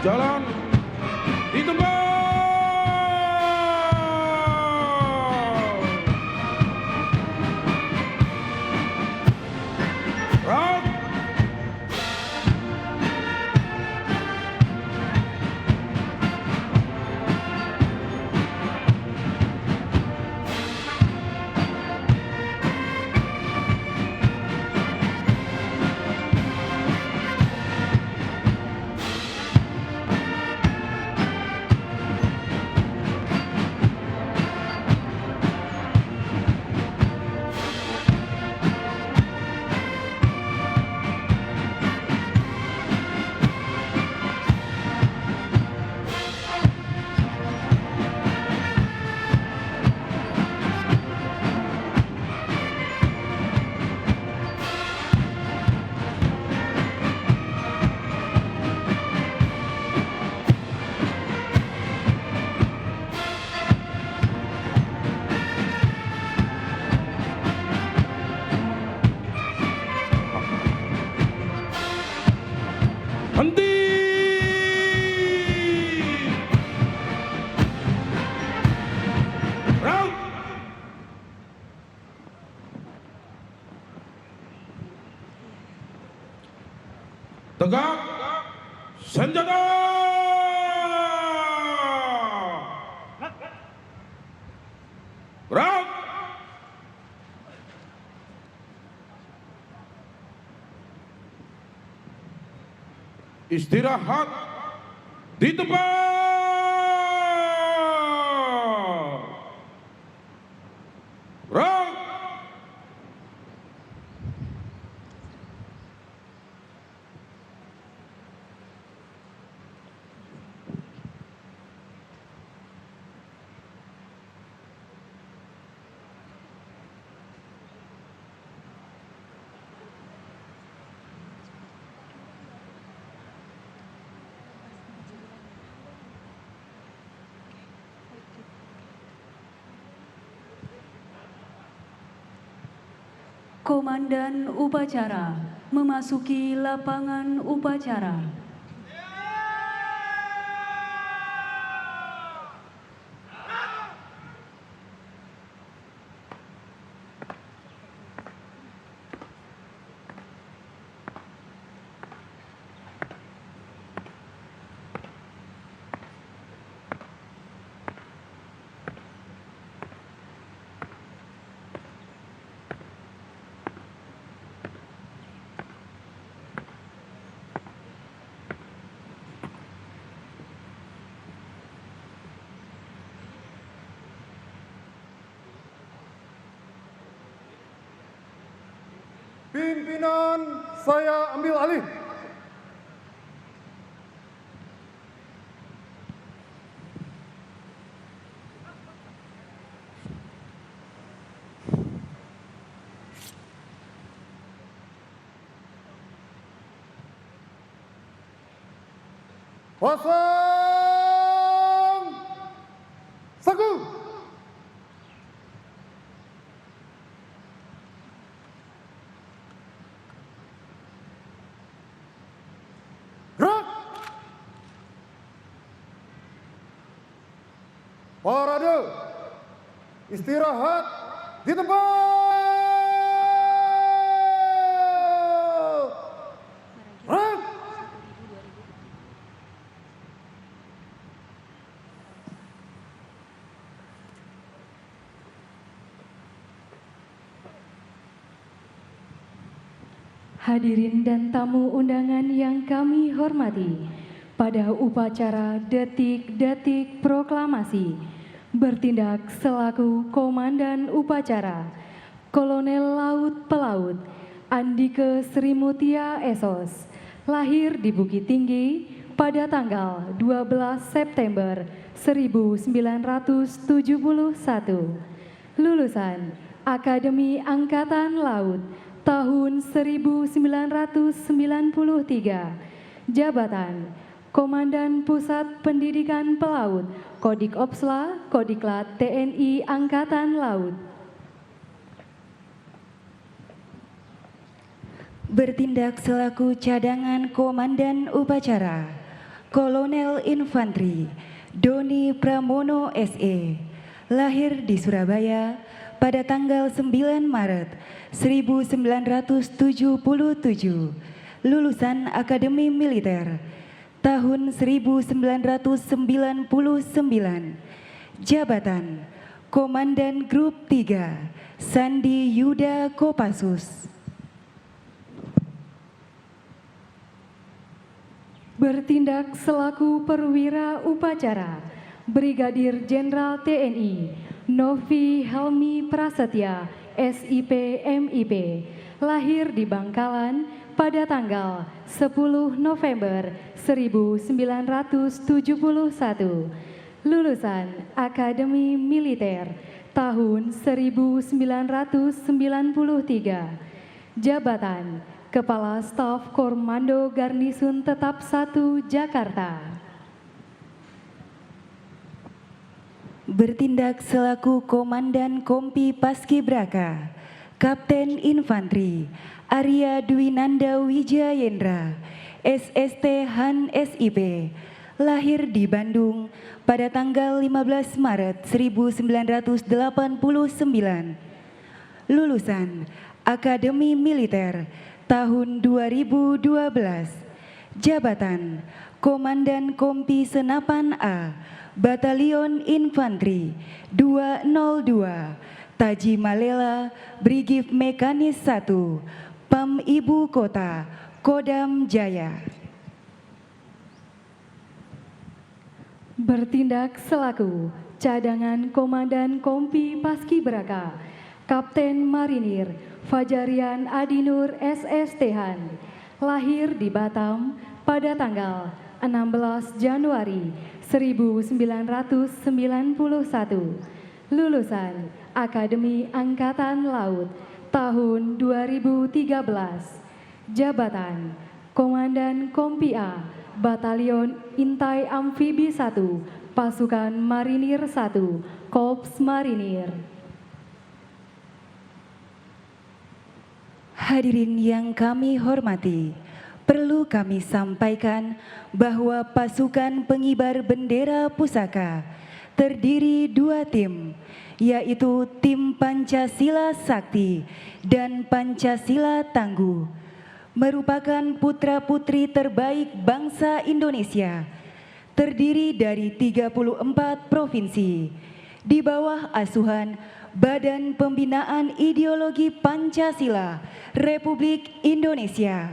Jalan di tempat. Round. Henti! Round! Tegak! Senjata! Round! Istirahat di tempat. Komandan upacara memasuki lapangan upacara. Pimpinan, saya ambil alih. Kosong, satu. Parade, istirahat di tempat. Hadirin dan tamu undangan yang kami hormati, pada upacara detik-detik proklamasi, bertindak selaku Komandan Upacara, Kolonel Laut Pelaut Andike Sri Mutia SOS, lahir di Bukit Tinggi pada tanggal 12 September 1971, lulusan Akademi Angkatan Laut tahun 1993, jabatan Komandan Pusat Pendidikan Pelaut, Kodik Opsla, Kodiklat TNI Angkatan Laut. Bertindak selaku cadangan Komandan Upacara, Kolonel Infanteri Doni Pramono SE, lahir di Surabaya pada tanggal 9 Maret 1977, lulusan Akademi Militer tahun 1999, jabatan Komandan Grup 3 Sandi Yuda Kopassus. Bertindak selaku perwira upacara, Brigadir Jenderal TNI Novi Helmi Prasetya SIP MIP, lahir di Bangkalan pada tanggal 10 November 1971, lulusan Akademi Militer tahun 1993, jabatan Kepala Staf Komando Garnisun Tetap 1 Jakarta. Bertindak selaku Komandan Kompi Paskibraka, Kapten Infanteri Arya Dwinanda Wijayendra SST Han SIP, lahir di Bandung pada tanggal 15 Maret 1989, lulusan Akademi Militer tahun 2012, jabatan Komandan Kompi Senapan A Batalion Infanteri 202 Taji Malela Brigif Mekanis 1 PAM Ibu Kota Kodam Jaya. Bertindak selaku cadangan Komandan Kompi Paskibraka, Kapten Marinir Fajarian Adinur SSThan, lahir di Batam pada tanggal 16 Januari 1991, lulusan Akademi Angkatan Laut tahun 2013, jabatan Komandan Kompi A Batalion Intai Amfibi 1 Pasukan Marinir 1 Korps Marinir. Hadirin yang kami hormati, perlu kami sampaikan bahwa pasukan pengibar bendera pusaka terdiri 2 tim, yaitu tim Pancasila Sakti dan Pancasila Tangguh, merupakan putra-putri terbaik bangsa Indonesia, terdiri dari 34 provinsi, di bawah asuhan Badan Pembinaan Ideologi Pancasila Republik Indonesia.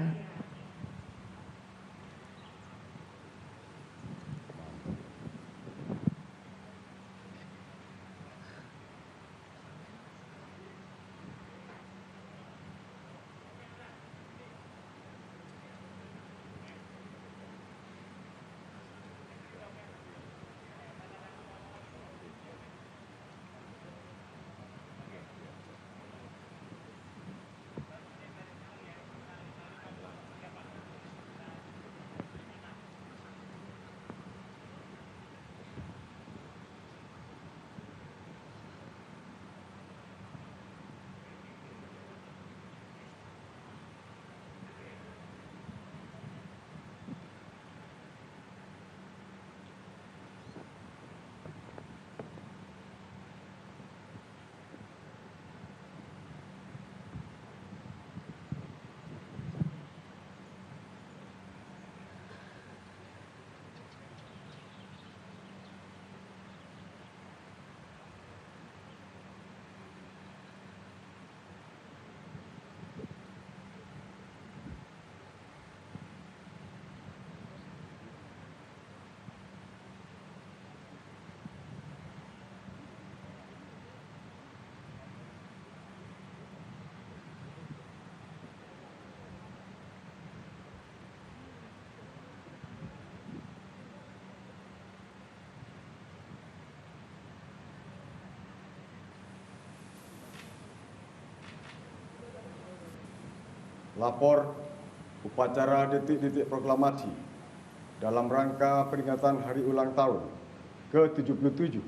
Lapor upacara detik-detik proklamasi dalam rangka peringatan hari ulang tahun ke-77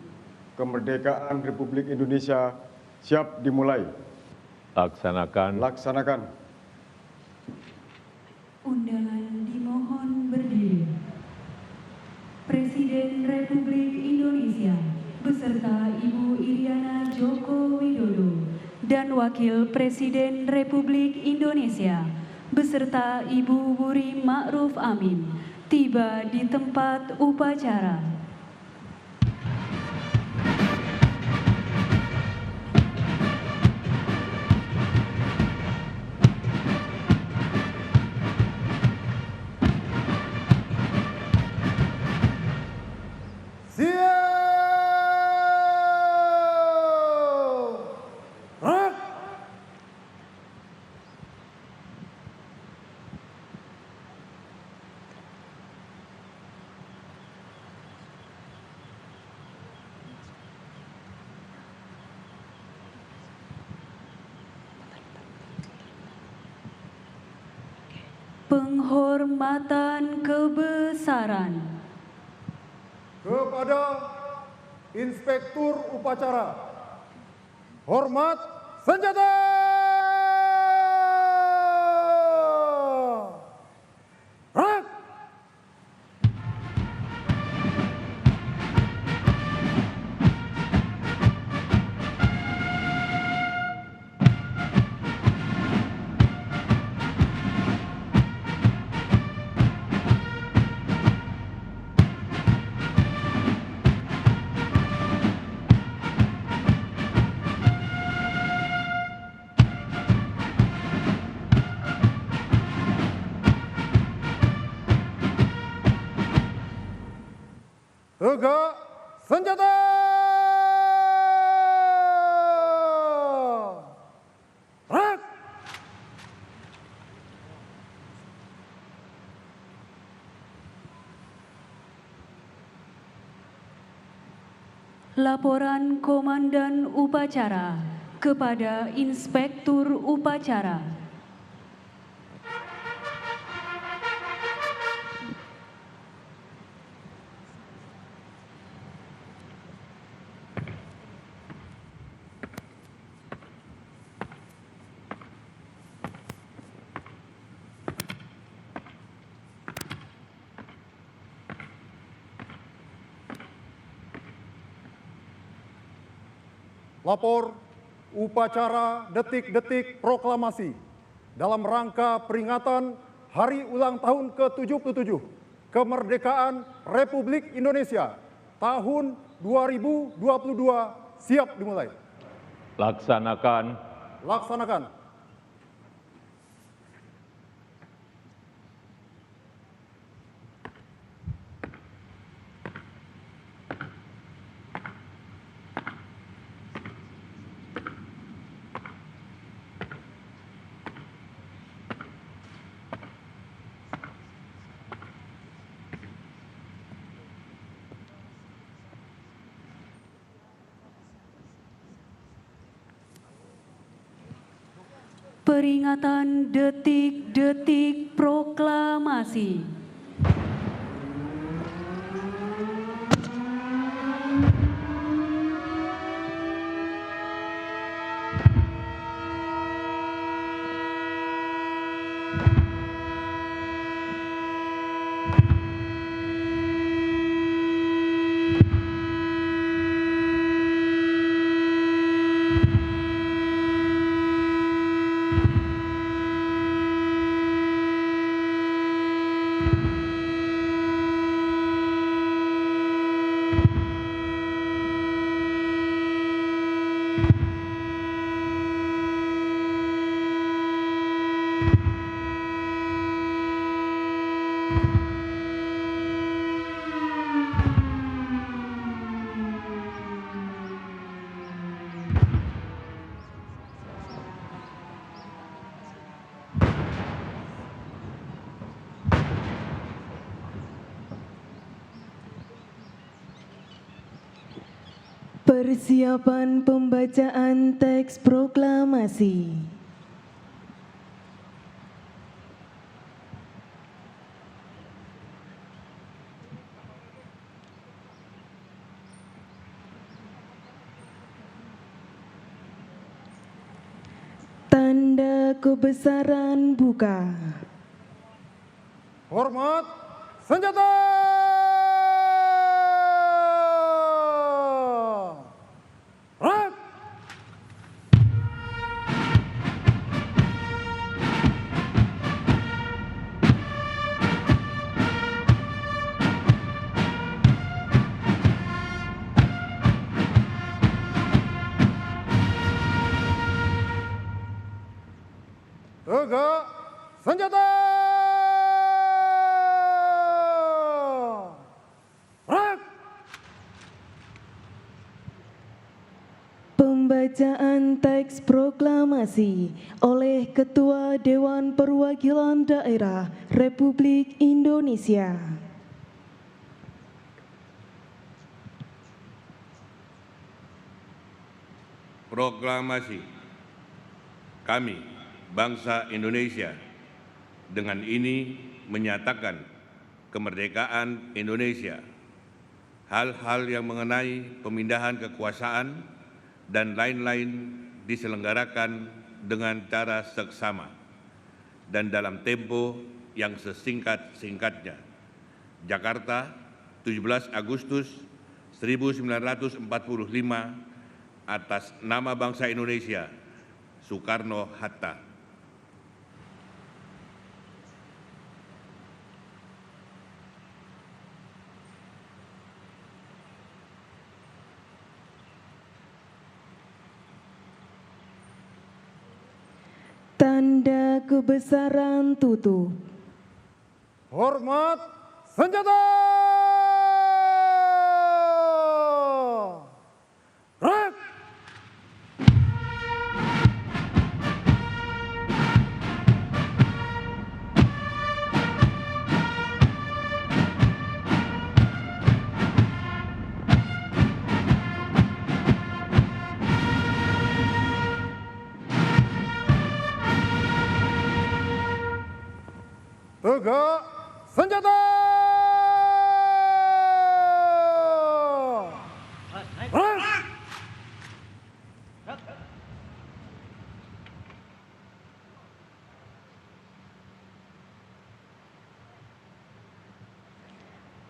kemerdekaan Republik Indonesia siap dimulai. Laksanakan. Undangan dimohon berdiri. Presiden Republik Indonesia beserta Ibu Iriana Joko Widodo dan Wakil Presiden Republik Indonesia beserta Ibu Wuri Ma'ruf Amin tiba di tempat upacara. Penghormatan kebesaran Kepada Inspektur Upacara, hormat senjata! Rak! Tegak senjata! Rak! Laporan Komandan Upacara kepada Inspektur Upacara. lapor upacara detik-detik proklamasi dalam rangka peringatan Hari Ulang Tahun ke-77 Kemerdekaan Republik Indonesia tahun 2022 siap dimulai. Laksanakan. Laksanakan. Peringatan detik-detik proklamasi. Persiapan pembacaan teks proklamasi. Tanda kebesaran buka. Hormat senjata. Rak. Tegak senjata. Rak. Pembacaan teks proklamasi oleh Ketua Dewan Perwakilan Daerah Republik Indonesia. Proklamasi. Kami, bangsa Indonesia, dengan ini menyatakan kemerdekaan Indonesia. Hal-hal yang mengenai pemindahan kekuasaan dan lain-lain diselenggarakan dengan cara seksama dan dalam tempo yang sesingkat-singkatnya. Jakarta, 17 Agustus 1945, atas nama bangsa Indonesia, Soekarno-Hatta. Tanda kebesaran tutup. Hormat senjata. Rak. Tegak senjata. Rak.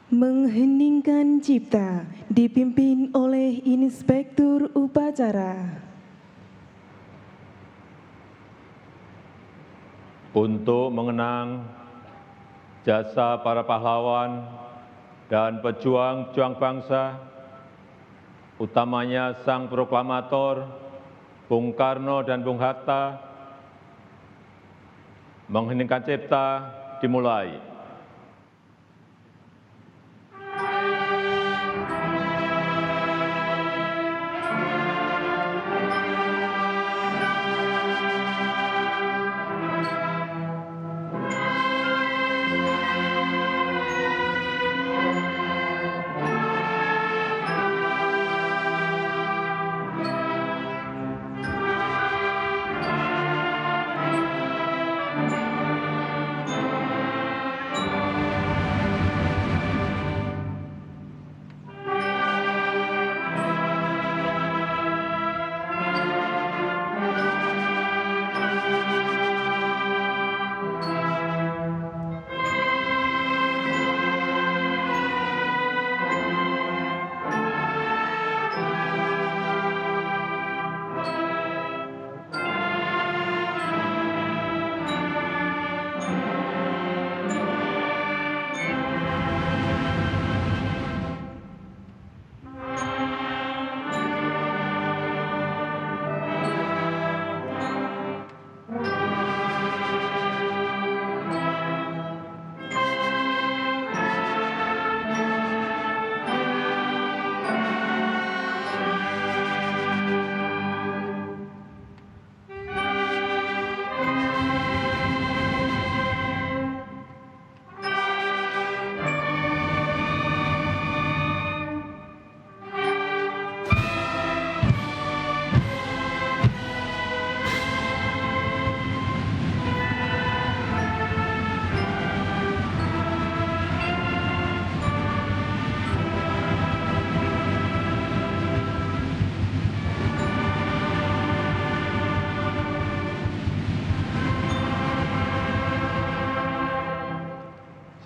Mengheningkan cipta dipimpin oleh Inspektur Upacara. Untuk mengenang jasa para pahlawan dan pejuang-pejuang bangsa, utamanya Sang Proklamator, Bung Karno dan Bung Hatta, mengheningkan cipta dimulai.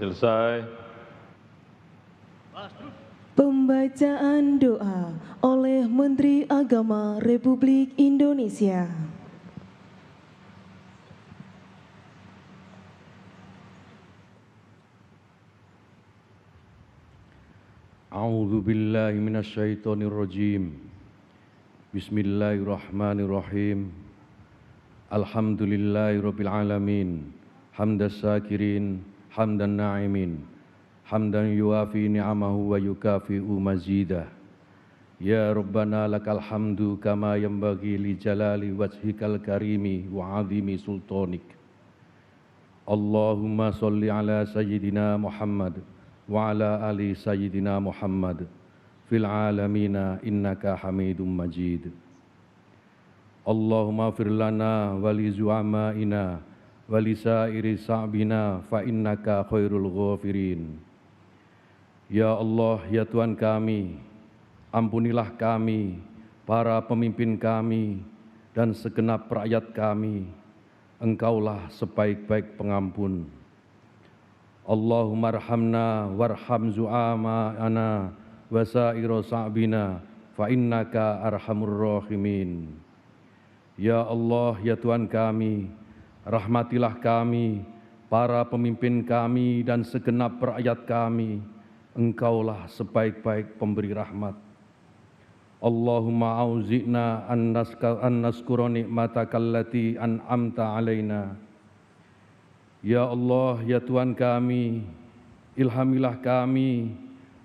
Selesai. Pembacaan doa oleh Menteri Agama Republik Indonesia. A'udzu billahi minasyaitonir rajim. Bismillahirrahmanirrahim. Alhamdulillahirabbil alamin. Hamdas syakirin, hamdan na'imin, hamdan yuafi ni'amahu wa yukafi'u mazidah. Ya Rabbana lakal hamdu kama yanbaghi li jalali wajhikal karimi wa azimi sultanik. Allahumma salli ala sayyidina Muhammad wa ala ali sayyidina Muhammad fil alamina innaka hamidum majid. Allahumma fir lana wa li zu'amaina walisairi sa'bina fa innaka khairul ghafirin. Ya Allah, ya Tuhan kami, ampunilah kami, para pemimpin kami, dan segenap rakyat kami. Engkaulah sebaik-baik pengampun. Allahumma arhamna warham zu'ama'ana wasairo sa'bina fa innaka arhamur rahimin. Ya Allah, ya Tuhan kami, rahmatilah kami, para pemimpin kami dan segenap rakyat kami. Engkaulah sebaik-baik pemberi rahmat. Allahumma auzi'na an naskura ni'mataka allati an'amta alaina. Ya Allah, ya Tuhan kami, ilhamilah kami,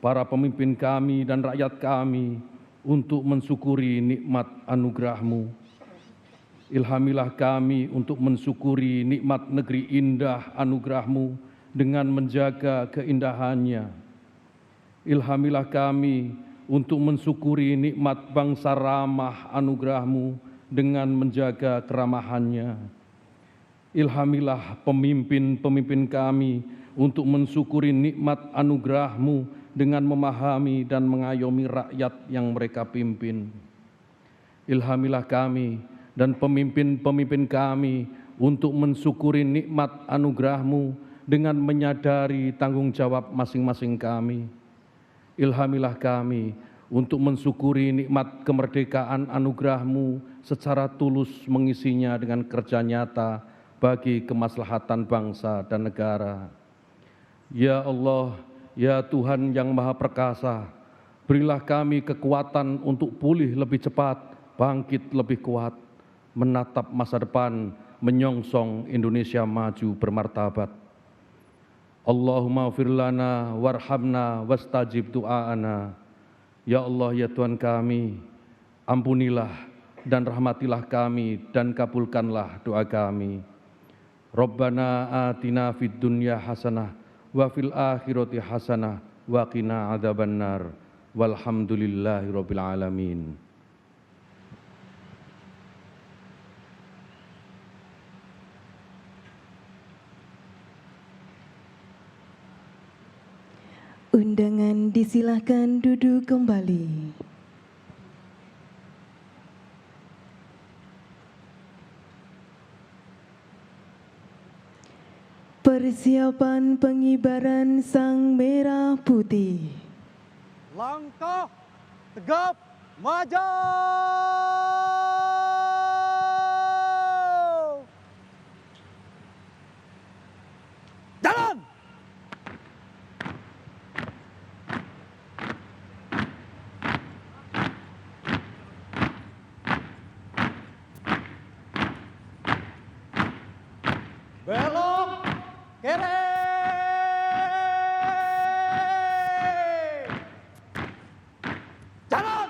para pemimpin kami dan rakyat kami untuk mensyukuri nikmat anugerah-Mu. Ilhamilah kami untuk mensyukuri nikmat negeri indah anugerah-Mu dengan menjaga keindahannya. Ilhamilah kami untuk mensyukuri nikmat bangsa ramah anugerah-Mu dengan menjaga keramahannya. Ilhamilah pemimpin-pemimpin kami untuk mensyukuri nikmat anugerah-Mu dengan memahami dan mengayomi rakyat yang mereka pimpin. Ilhamilah kami dan pemimpin-pemimpin kami untuk mensyukuri nikmat anugerah-Mu dengan menyadari tanggung jawab masing-masing kami. Ilhamilah kami untuk mensyukuri nikmat kemerdekaan anugerah-Mu secara tulus mengisinya dengan kerja nyata bagi kemaslahatan bangsa dan negara. Ya Allah, ya Tuhan yang Maha Perkasa, berilah kami kekuatan untuk pulih lebih cepat, bangkit lebih kuat, menatap masa depan, menyongsong Indonesia maju bermartabat. Allahumma fir lana warhamna wastajib du'aana. Ya Allah, ya Tuhan kami, ampunilah dan rahmatilah kami dan kabulkanlah doa kami. Rabbana atina fid dunya hasanah wa fil akhirati hasanah wa qina adzabannar. Walhamdulillahirabbil alamin. Undangan disilahkan duduk kembali. Persiapan pengibaran sang merah putih. Langkah tegap maju. Jalan. Belok kiri. Jalan.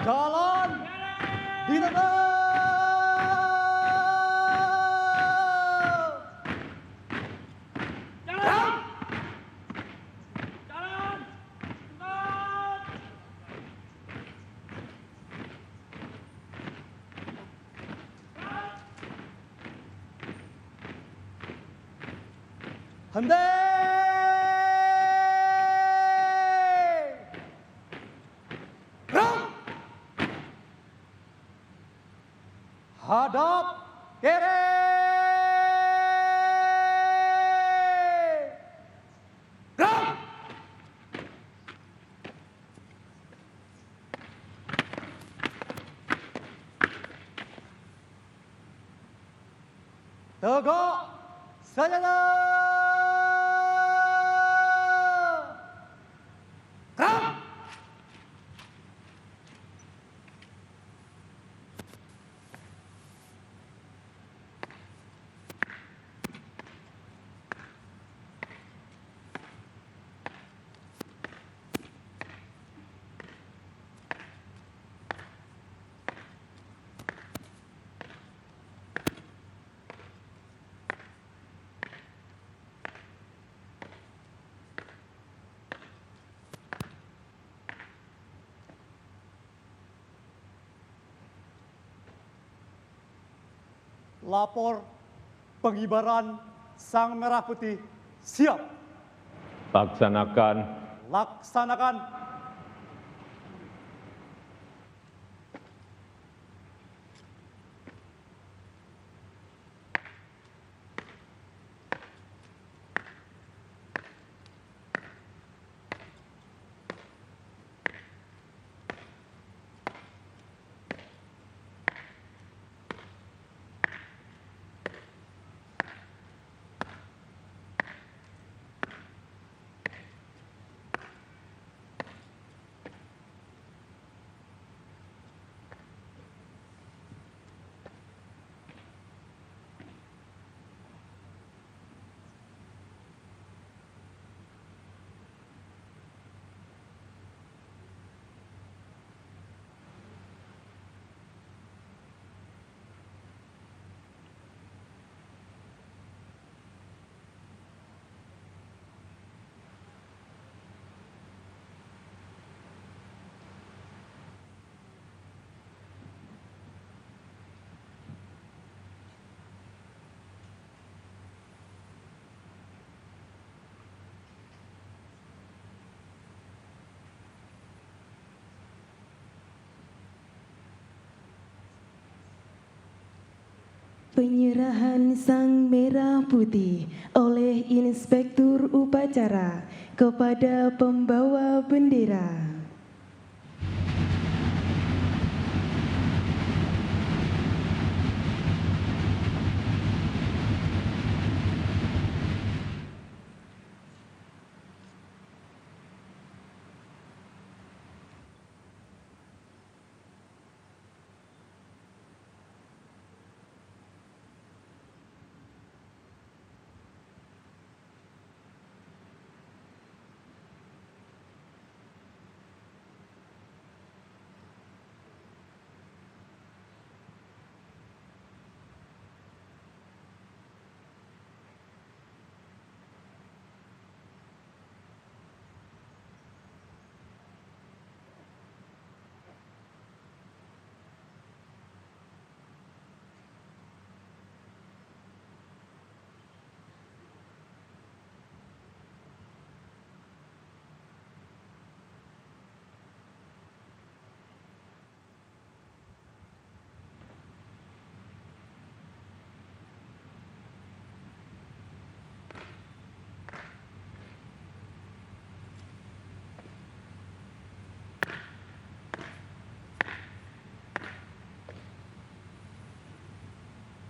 Jalan di tengah. Jalan. Jalan. Henti. Hadap kiri. Gerak. Tegak senjata. Gerak. Lapor pengibaran sang merah putih siap. Laksanakan. Laksanakan. Penyerahan sang merah putih oleh Inspektur Upacara kepada pembawa bendera.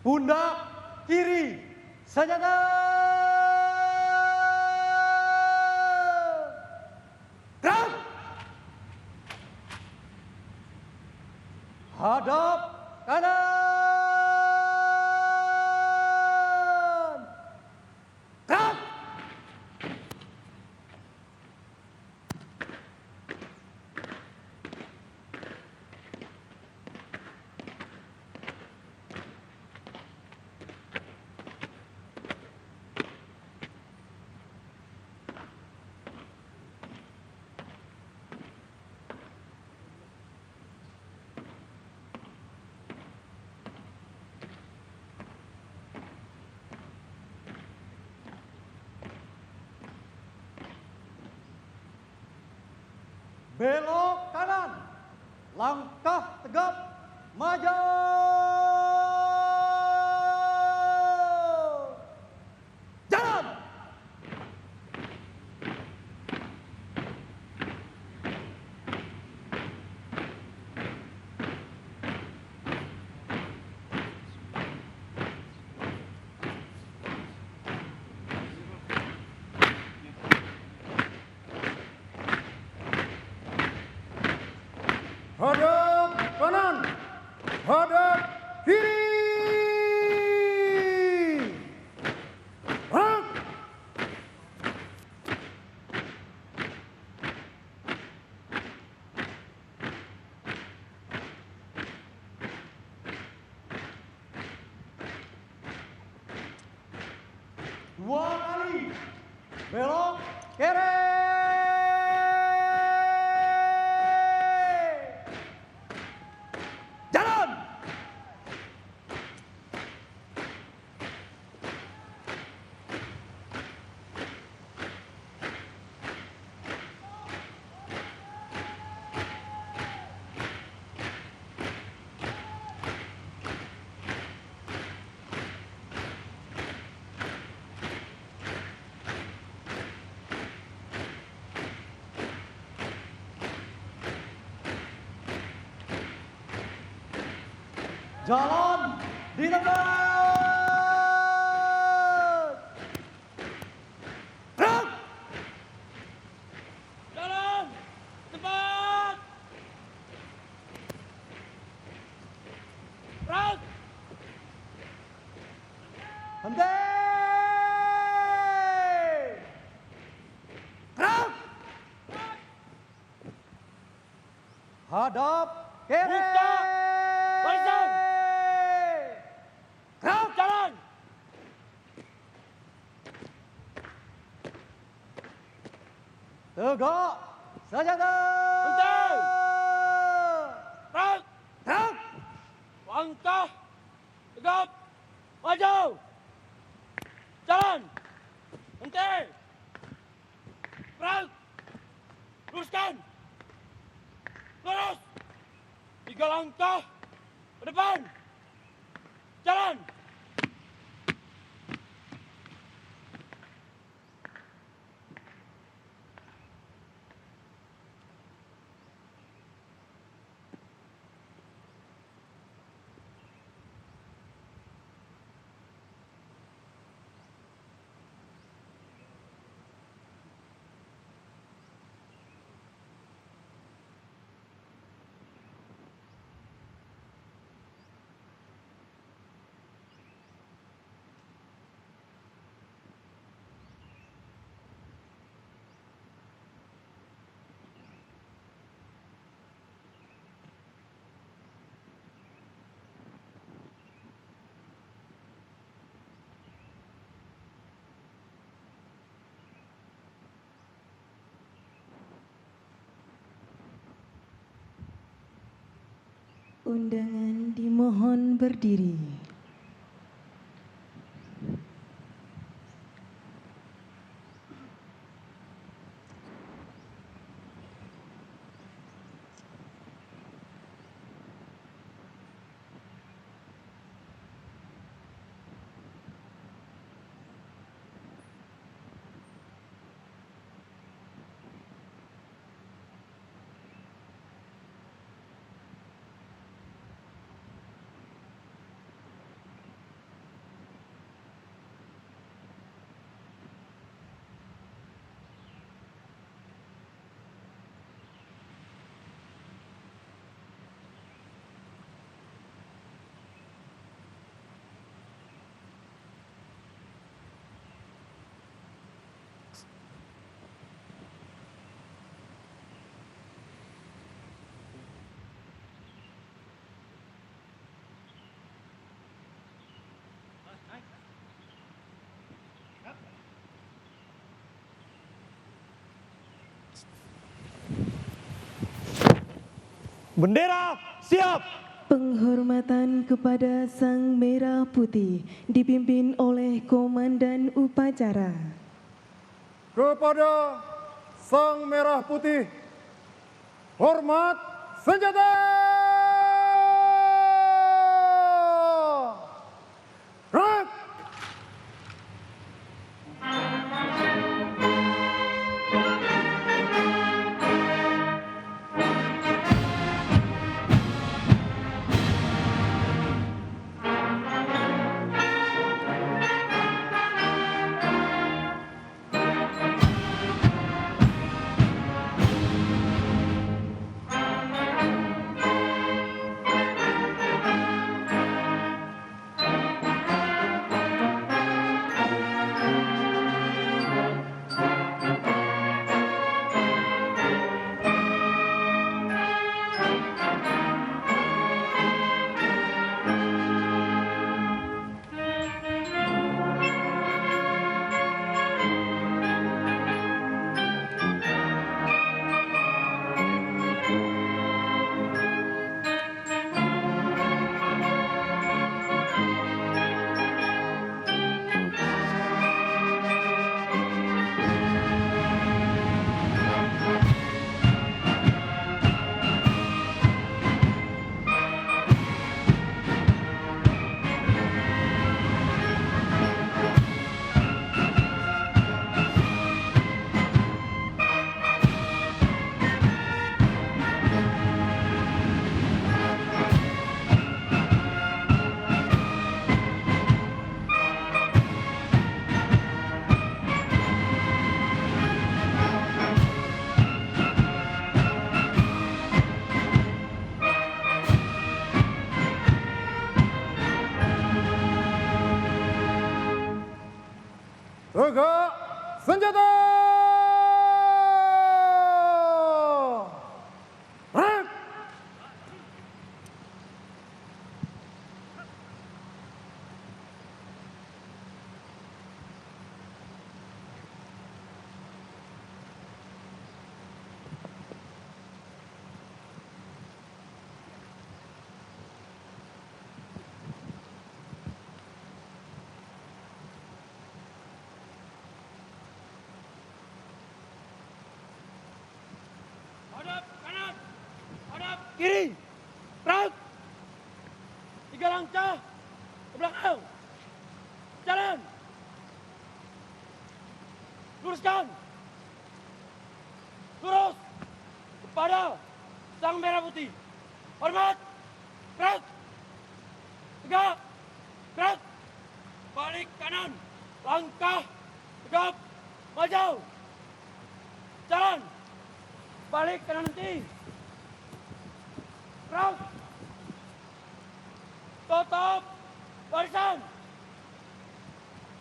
Pundak kiri, senjata. Gerak. Hadap kanan. Gerak. Belok kanan, langkah tegap, maju. Jalan. Hadap kanan, hadap kiri. Gerak. Dua kali, belok kiri. Jalan di tempat. Gerak. Jalan tempat. Gerak. Henti. Gerak. Hadap kiri. Buka. Barisan. Gerak. Jalan. Tegak. Senjata. Henti. Gerak. Gerak. Langkah. Tegap. Maju. Jalan. Henti. Gerak. Luruskan. Lurus. 3 langkah ke depan. Jalan. undangan dimohon berdiri. Bendera siap. Penghormatan kepada Sang Merah Putih dipimpin oleh Komandan Upacara. Kepada Sang Merah Putih, hormat senjata! Gerak! Tegak senjata! Gerak! Hadap kanan, hadap kiri, gerak. 3 langkah ke belakang. Jalan. Luruskan. Lurus kepada Sang Merah Putih. Hormat. Gerak. Tegak. Gerak. Balik kanan. Langkah. Tegap. Maju. Jalan. Balik kanan nanti. Gerak. Tutup barisan.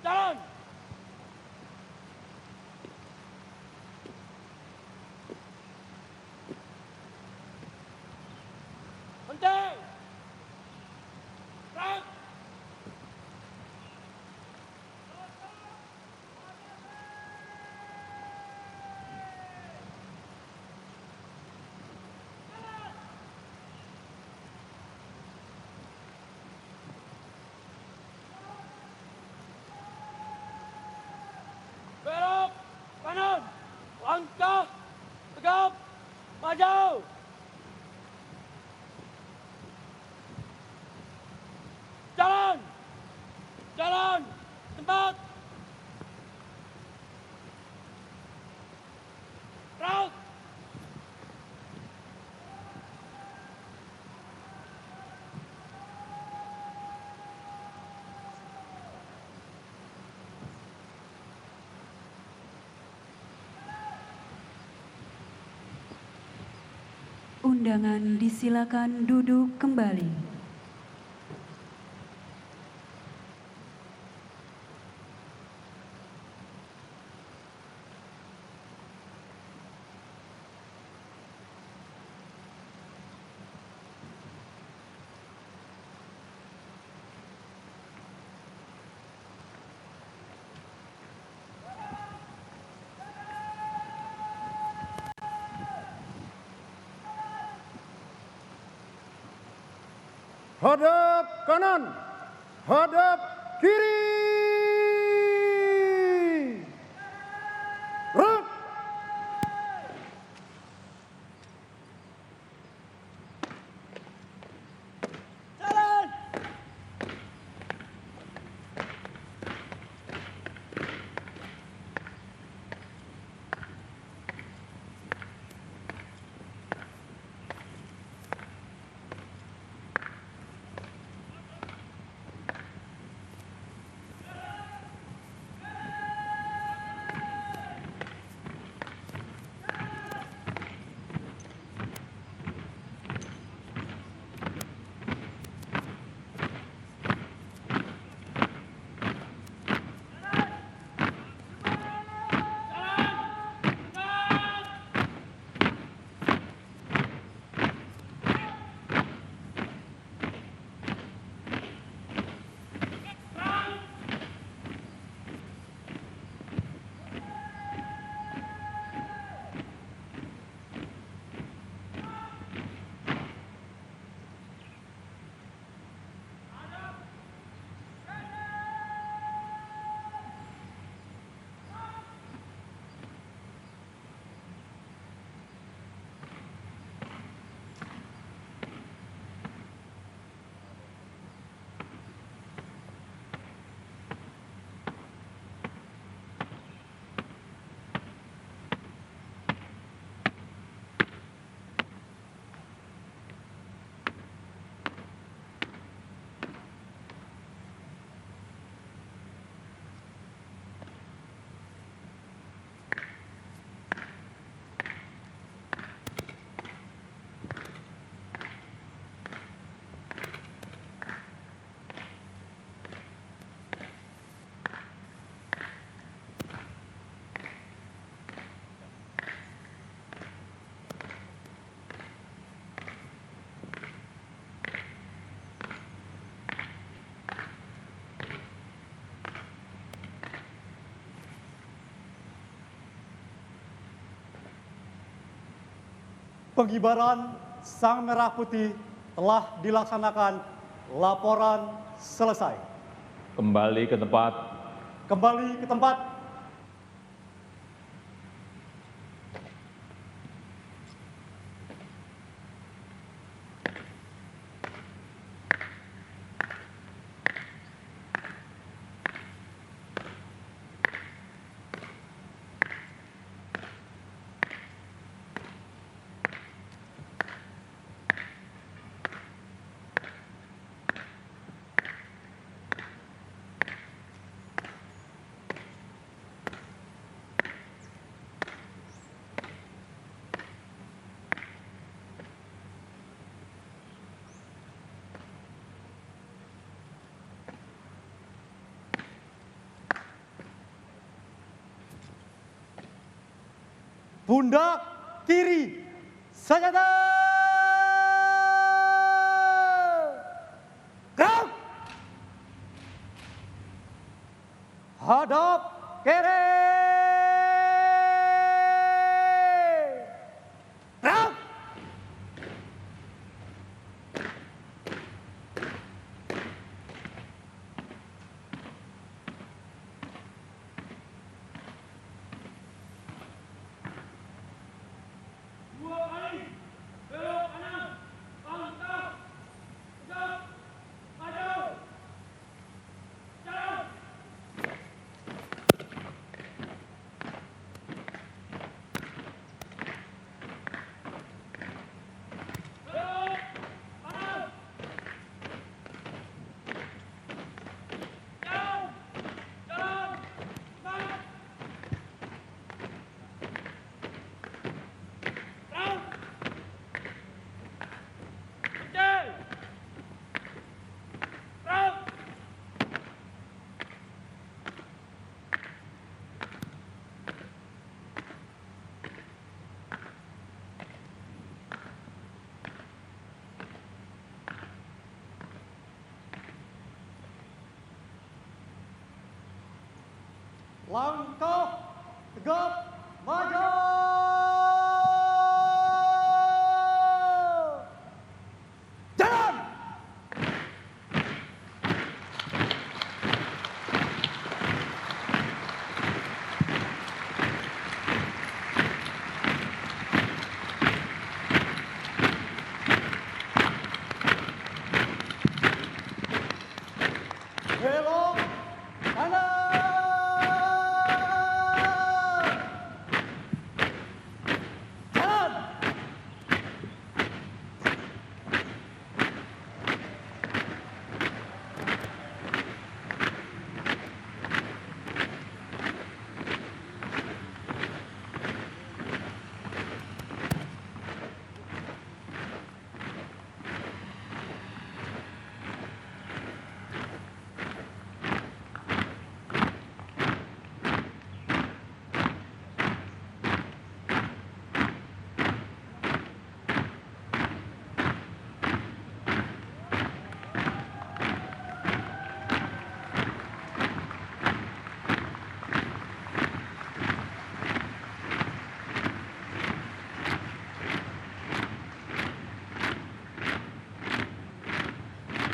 Jalan. Henti. Gerak. Langkah tegap maju. Jalan. Jalan. Tempat. Raut. Undangan disilakan duduk kembali. Hadap kanan, hadap kiri. Gerak. Jalan. Pengibaran Sang Merah Putih telah dilaksanakan. Laporan selesai. Kembali ke tempat. Kembali ke tempat. Pundak kiri, senjata! Gerak! Hadap kiri! Gerak! langkah, tegap, maju. Jalan! Belok kanan. Jalan.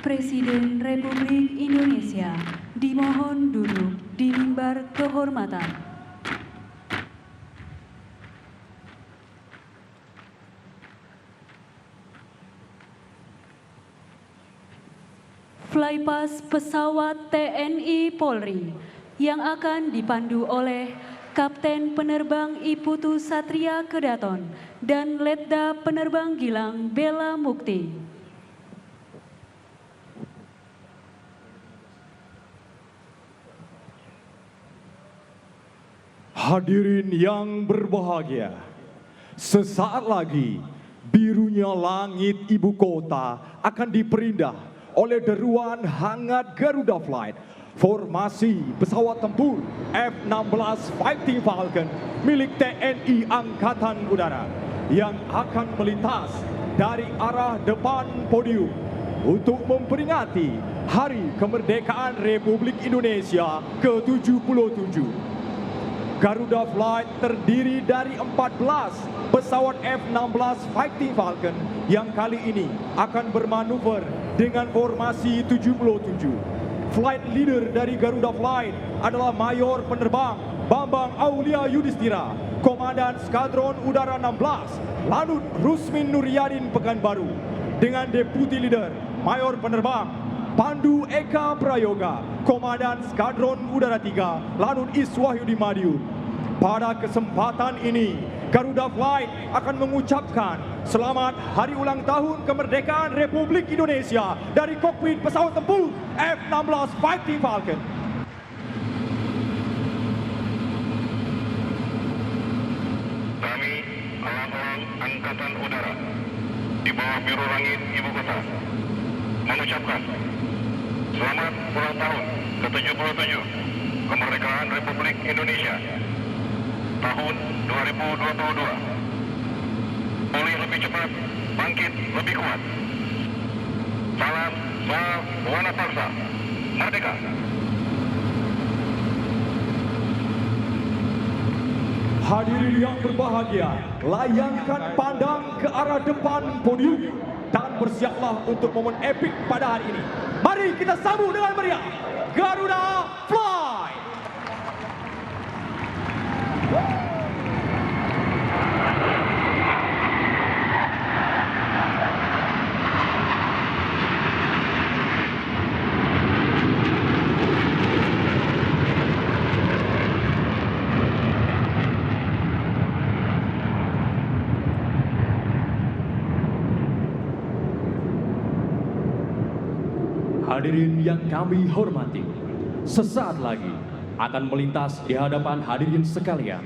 Presiden Republik Indonesia dimohon duduk di mimbar kehormatan. Flypass pesawat TNI Polri yang akan dipandu oleh Kapten Penerbang Iputu Satria Kedaton dan Letda Penerbang Gilang Bella Mukti. Hadirin yang berbahagia, sesaat lagi birunya langit ibu kota akan diperindah oleh deruan hangat Garuda Flight, formasi pesawat tempur F-16 Fighting Falcon milik TNI Angkatan Udara yang akan melintas dari arah depan podium untuk memperingati Hari Kemerdekaan Republik Indonesia ke-77. Garuda Flight terdiri dari 14 pesawat F-16 Fighting Falcon yang kali ini akan bermanuver dengan formasi 77. Flight leader dari Garuda Flight adalah Mayor Penerbang Bambang Aulia Yudhistira, Komandan Skadron Udara 16, Lanut Rusmin Nuryadin Pekanbaru, dengan Deputi Leader Mayor Penerbang Pandu Eka Prayoga, Komandan Skadron Udara 3, Lanut Iswahyudi Madiun. Pada kesempatan ini, Garuda Flight akan mengucapkan selamat Hari Ulang Tahun Kemerdekaan Republik Indonesia dari kokpit pesawat tempur F-16 Fighting Falcon. Kami, Alang-Alang Angkatan Udara, di bawah biru langit Ibu Kota, mengucapkan selamat ulang tahun ke-77 Kemerdekaan Republik Indonesia tahun 2022. Pulih lebih cepat, bangkit lebih kuat. Salam Wana Bangsa, Merdeka. Hadirin yang berbahagia, layangkan pandang ke arah depan podium dan bersiaplah untuk momen epik pada hari ini. Mari kita sambut dengan meriah Garuda Fly. Hadirin yang kami hormati, sesaat lagi akan melintas di hadapan hadirin sekalian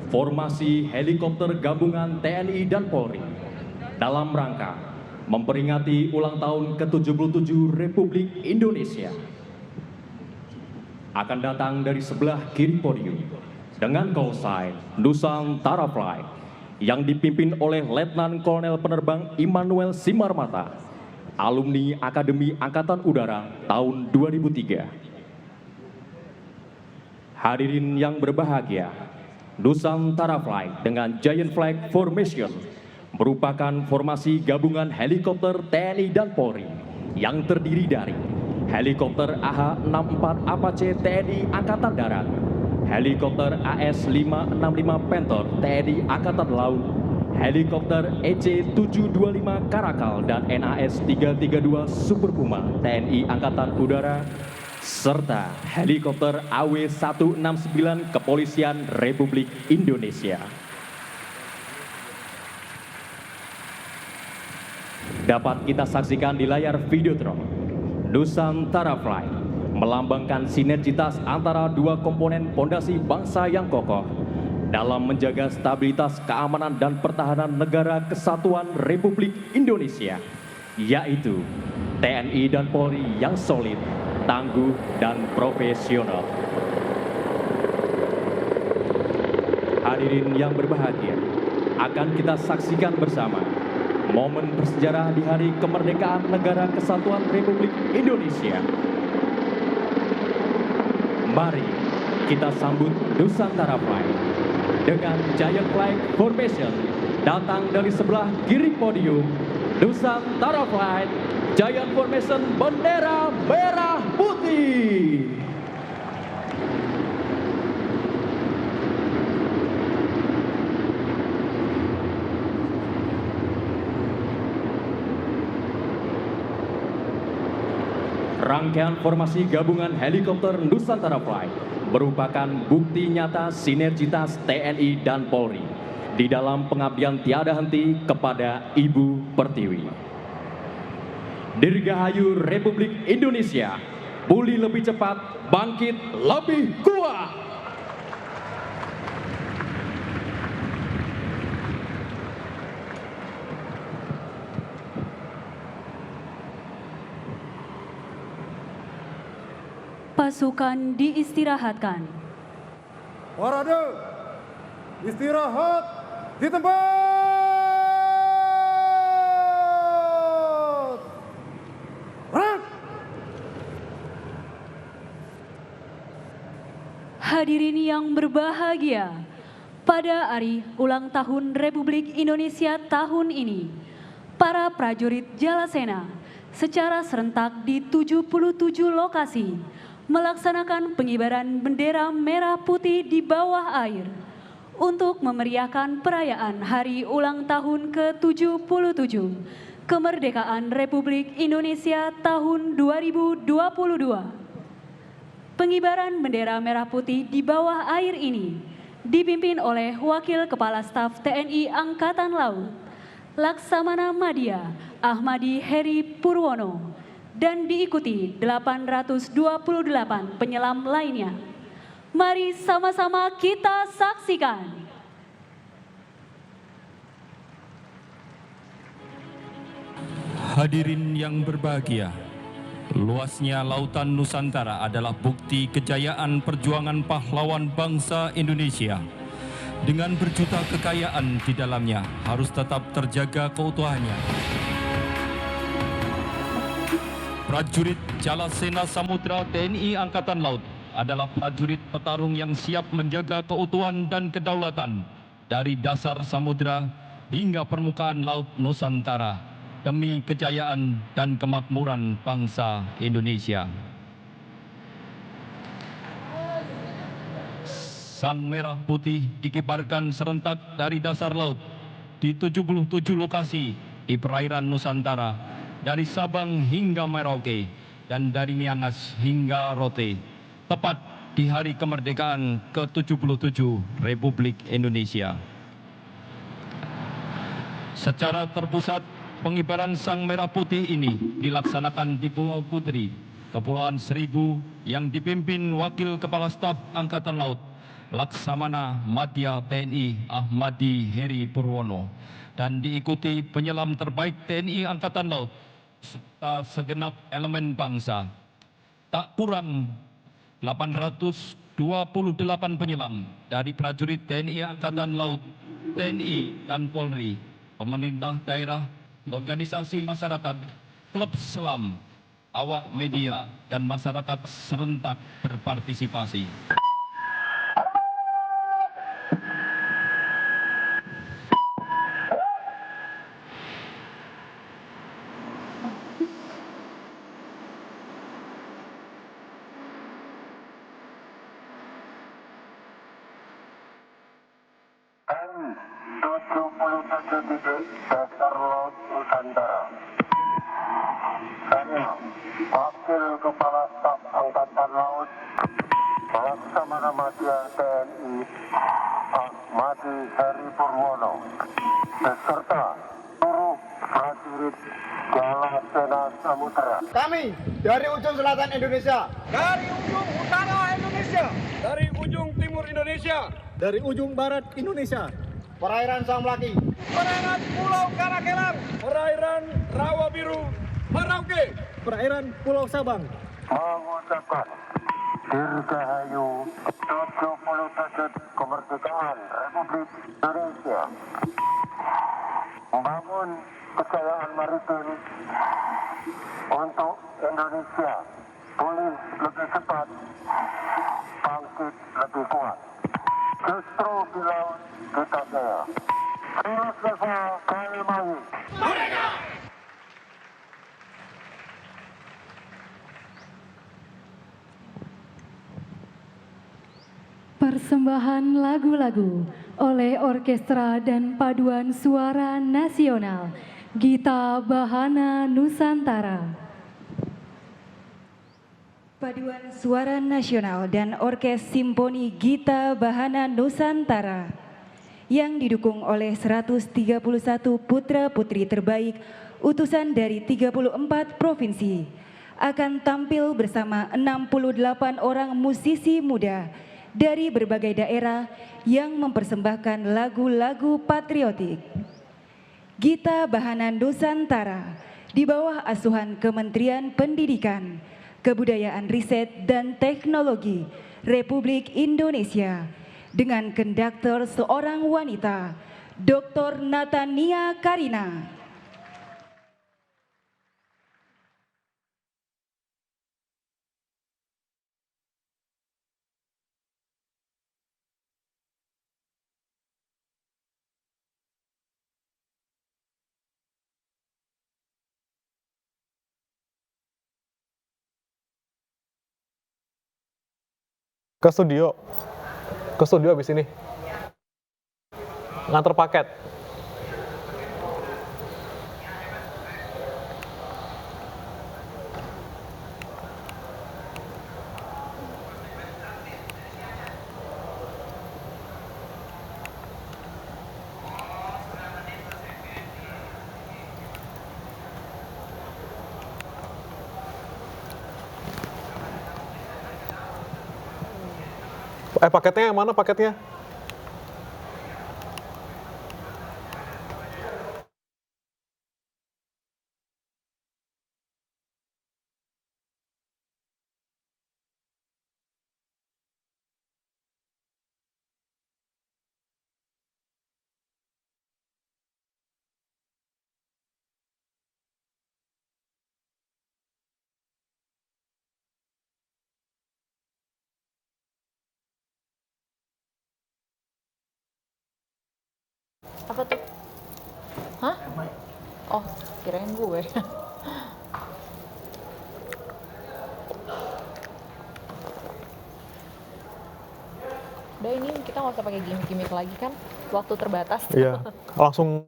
formasi helikopter gabungan TNI dan Polri dalam rangka memperingati ulang tahun ke-77 Republik Indonesia. Akan datang dari sebelah kiri podium dengan call sign Nusantara Flight yang dipimpin oleh Letnan Kolonel Penerbang Immanuel Simarmata, alumni Akademi Angkatan Udara tahun 2003. Hadirin yang berbahagia, Nusantara Flight dengan Giant Flag Formation merupakan formasi gabungan helikopter TNI dan Polri yang terdiri dari helikopter AH-64 Apache TNI Angkatan Darat, helikopter AS-565 Panther TNI Angkatan Laut, helikopter EC-725 Karakal dan NAS-332 Super Puma TNI Angkatan Udara, serta helikopter AW-169 Kepolisian Republik Indonesia. Dapat kita saksikan di layar Videotron, Nusantara Flight melambangkan sinergitas antara dua komponen pondasi bangsa yang kokoh dalam menjaga stabilitas keamanan dan pertahanan negara kesatuan Republik Indonesia, yaitu TNI dan Polri yang solid, tangguh, dan profesional. Hadirin yang berbahagia, akan kita saksikan bersama momen bersejarah di Hari Kemerdekaan Negara Kesatuan Republik Indonesia. Mari kita sambut Nusantara Flight dengan Giant Flag Formation datang dari sebelah kiri podium. Nusantara Flight, Giant Formation, bendera merah putih. Rangkaian formasi gabungan helikopter Nusantara Flight merupakan bukti nyata sinergitas TNI dan Polri di dalam pengabdian tiada henti kepada Ibu Pertiwi. Dirgahayu Republik Indonesia, pulih lebih cepat, bangkit lebih kuat. Pasukan diistirahatkan. Parade, istirahat di tempat. Hadirin yang berbahagia, pada hari ulang tahun Republik Indonesia tahun ini, para prajurit Jalasena secara serentak di 77 lokasi melaksanakan pengibaran bendera merah putih di bawah air untuk memeriahkan perayaan Hari Ulang Tahun ke-77 Kemerdekaan Republik Indonesia tahun 2022. Pengibaran bendera merah putih di bawah air ini dipimpin oleh Wakil Kepala Staf TNI Angkatan Laut, Laksamana Madya Ahmadi Heri Purwono, dan diikuti 828 penyelam lainnya. Mari sama-sama kita saksikan. Hadirin yang berbahagia, luasnya lautan Nusantara adalah bukti kejayaan perjuangan pahlawan bangsa Indonesia. Dengan berjuta kekayaan di dalamnya, harus tetap terjaga keutuhannya. Prajurit Jalasena Samudra TNI Angkatan Laut adalah prajurit petarung yang siap menjaga keutuhan dan kedaulatan dari dasar samudra hingga permukaan laut Nusantara demi kejayaan dan kemakmuran bangsa Indonesia. Sang merah putih dikibarkan serentak dari dasar laut di 77 lokasi di perairan Nusantara, dari Sabang hingga Merauke dan dari Miangas hingga Rote, tepat di Hari Kemerdekaan ke-77 Republik Indonesia. Secara terpusat, pengibaran Sang Merah Putih ini dilaksanakan di Pulau Putri, Kepulauan Seribu, yang dipimpin Wakil Kepala Staf Angkatan Laut, Laksamana Madya TNI Ahmadi Heri Purwono, dan diikuti penyelam terbaik TNI Angkatan Laut serta segenap elemen bangsa. Tak kurang 828 penyelam dari prajurit TNI Angkatan Laut, TNI dan Polri, pemerintah daerah, organisasi masyarakat, klub selam, awak media, dan masyarakat serentak berpartisipasi. 77 titik dasar laut Nusantara. Saya, Wakil Kepala Staf Angkatan Laut, Laksamana Madya TNI Ahmadi Heri Purwono, beserta seluruh prajurit Jalasena Samudera. Kami dari ujung selatan Indonesia, Dari ujung utara Indonesia. dari ujung timur Indonesia, dari ujung barat Indonesia, perairan Samlaki, Perairan Pulau Karakelang. perairan Rawa Biru, Merauke, perairan Pulau Sabang, Mengucapkan Dirgahayu 77 kemerdekaan Republik Indonesia. Membangun kejayaan maritim untuk Indonesia pulih lebih cepat, bangkit lebih kuat. Justru di laut kita jaya. Filosofa Kalimawi. Persembahan lagu-lagu oleh Orkestra dan Paduan Suara Nasional Gita Bahana Nusantara. Paduan Suara Nasional dan Orkes Simponi Gita Bahana Nusantara yang didukung oleh 131 putra-putri terbaik utusan dari 34 provinsi akan tampil bersama 68 orang musisi muda dari berbagai daerah yang mempersembahkan lagu-lagu patriotik. Gita Bahana Nusantara di bawah asuhan Kementerian Pendidikan, Kebudayaan Riset dan Teknologi Republik Indonesia dengan konduktor seorang wanita, Dr. Natania Karina. Ke studio habis ini nganter paket. Paketnya yang mana paketnya? Apa tuh? Hah? Oh, kirain gue. Udah, ini kita nggak usah pakai gimmick-gimmick lagi kan? Waktu terbatas. Iya, langsung.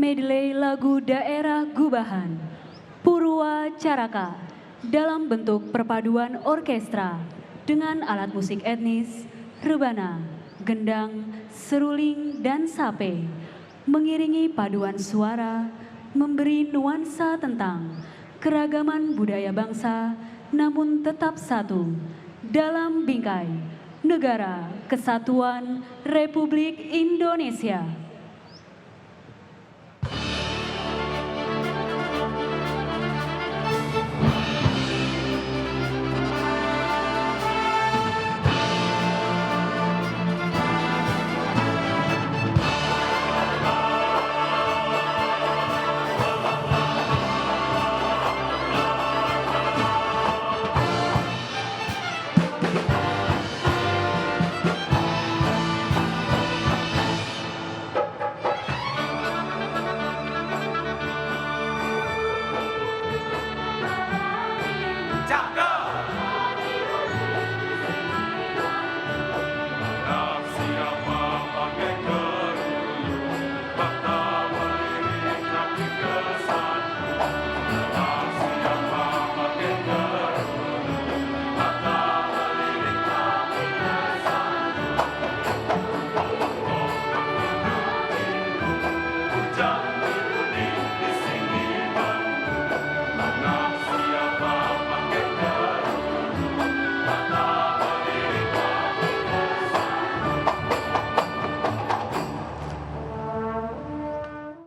medley lagu daerah Gubahan, Purwa Caraka, dalam bentuk perpaduan orkestra dengan alat musik etnis, rebana, gendang, seruling, dan sape, mengiringi paduan suara, memberi nuansa tentang keragaman budaya bangsa, namun tetap satu dalam bingkai Negara Kesatuan Republik Indonesia.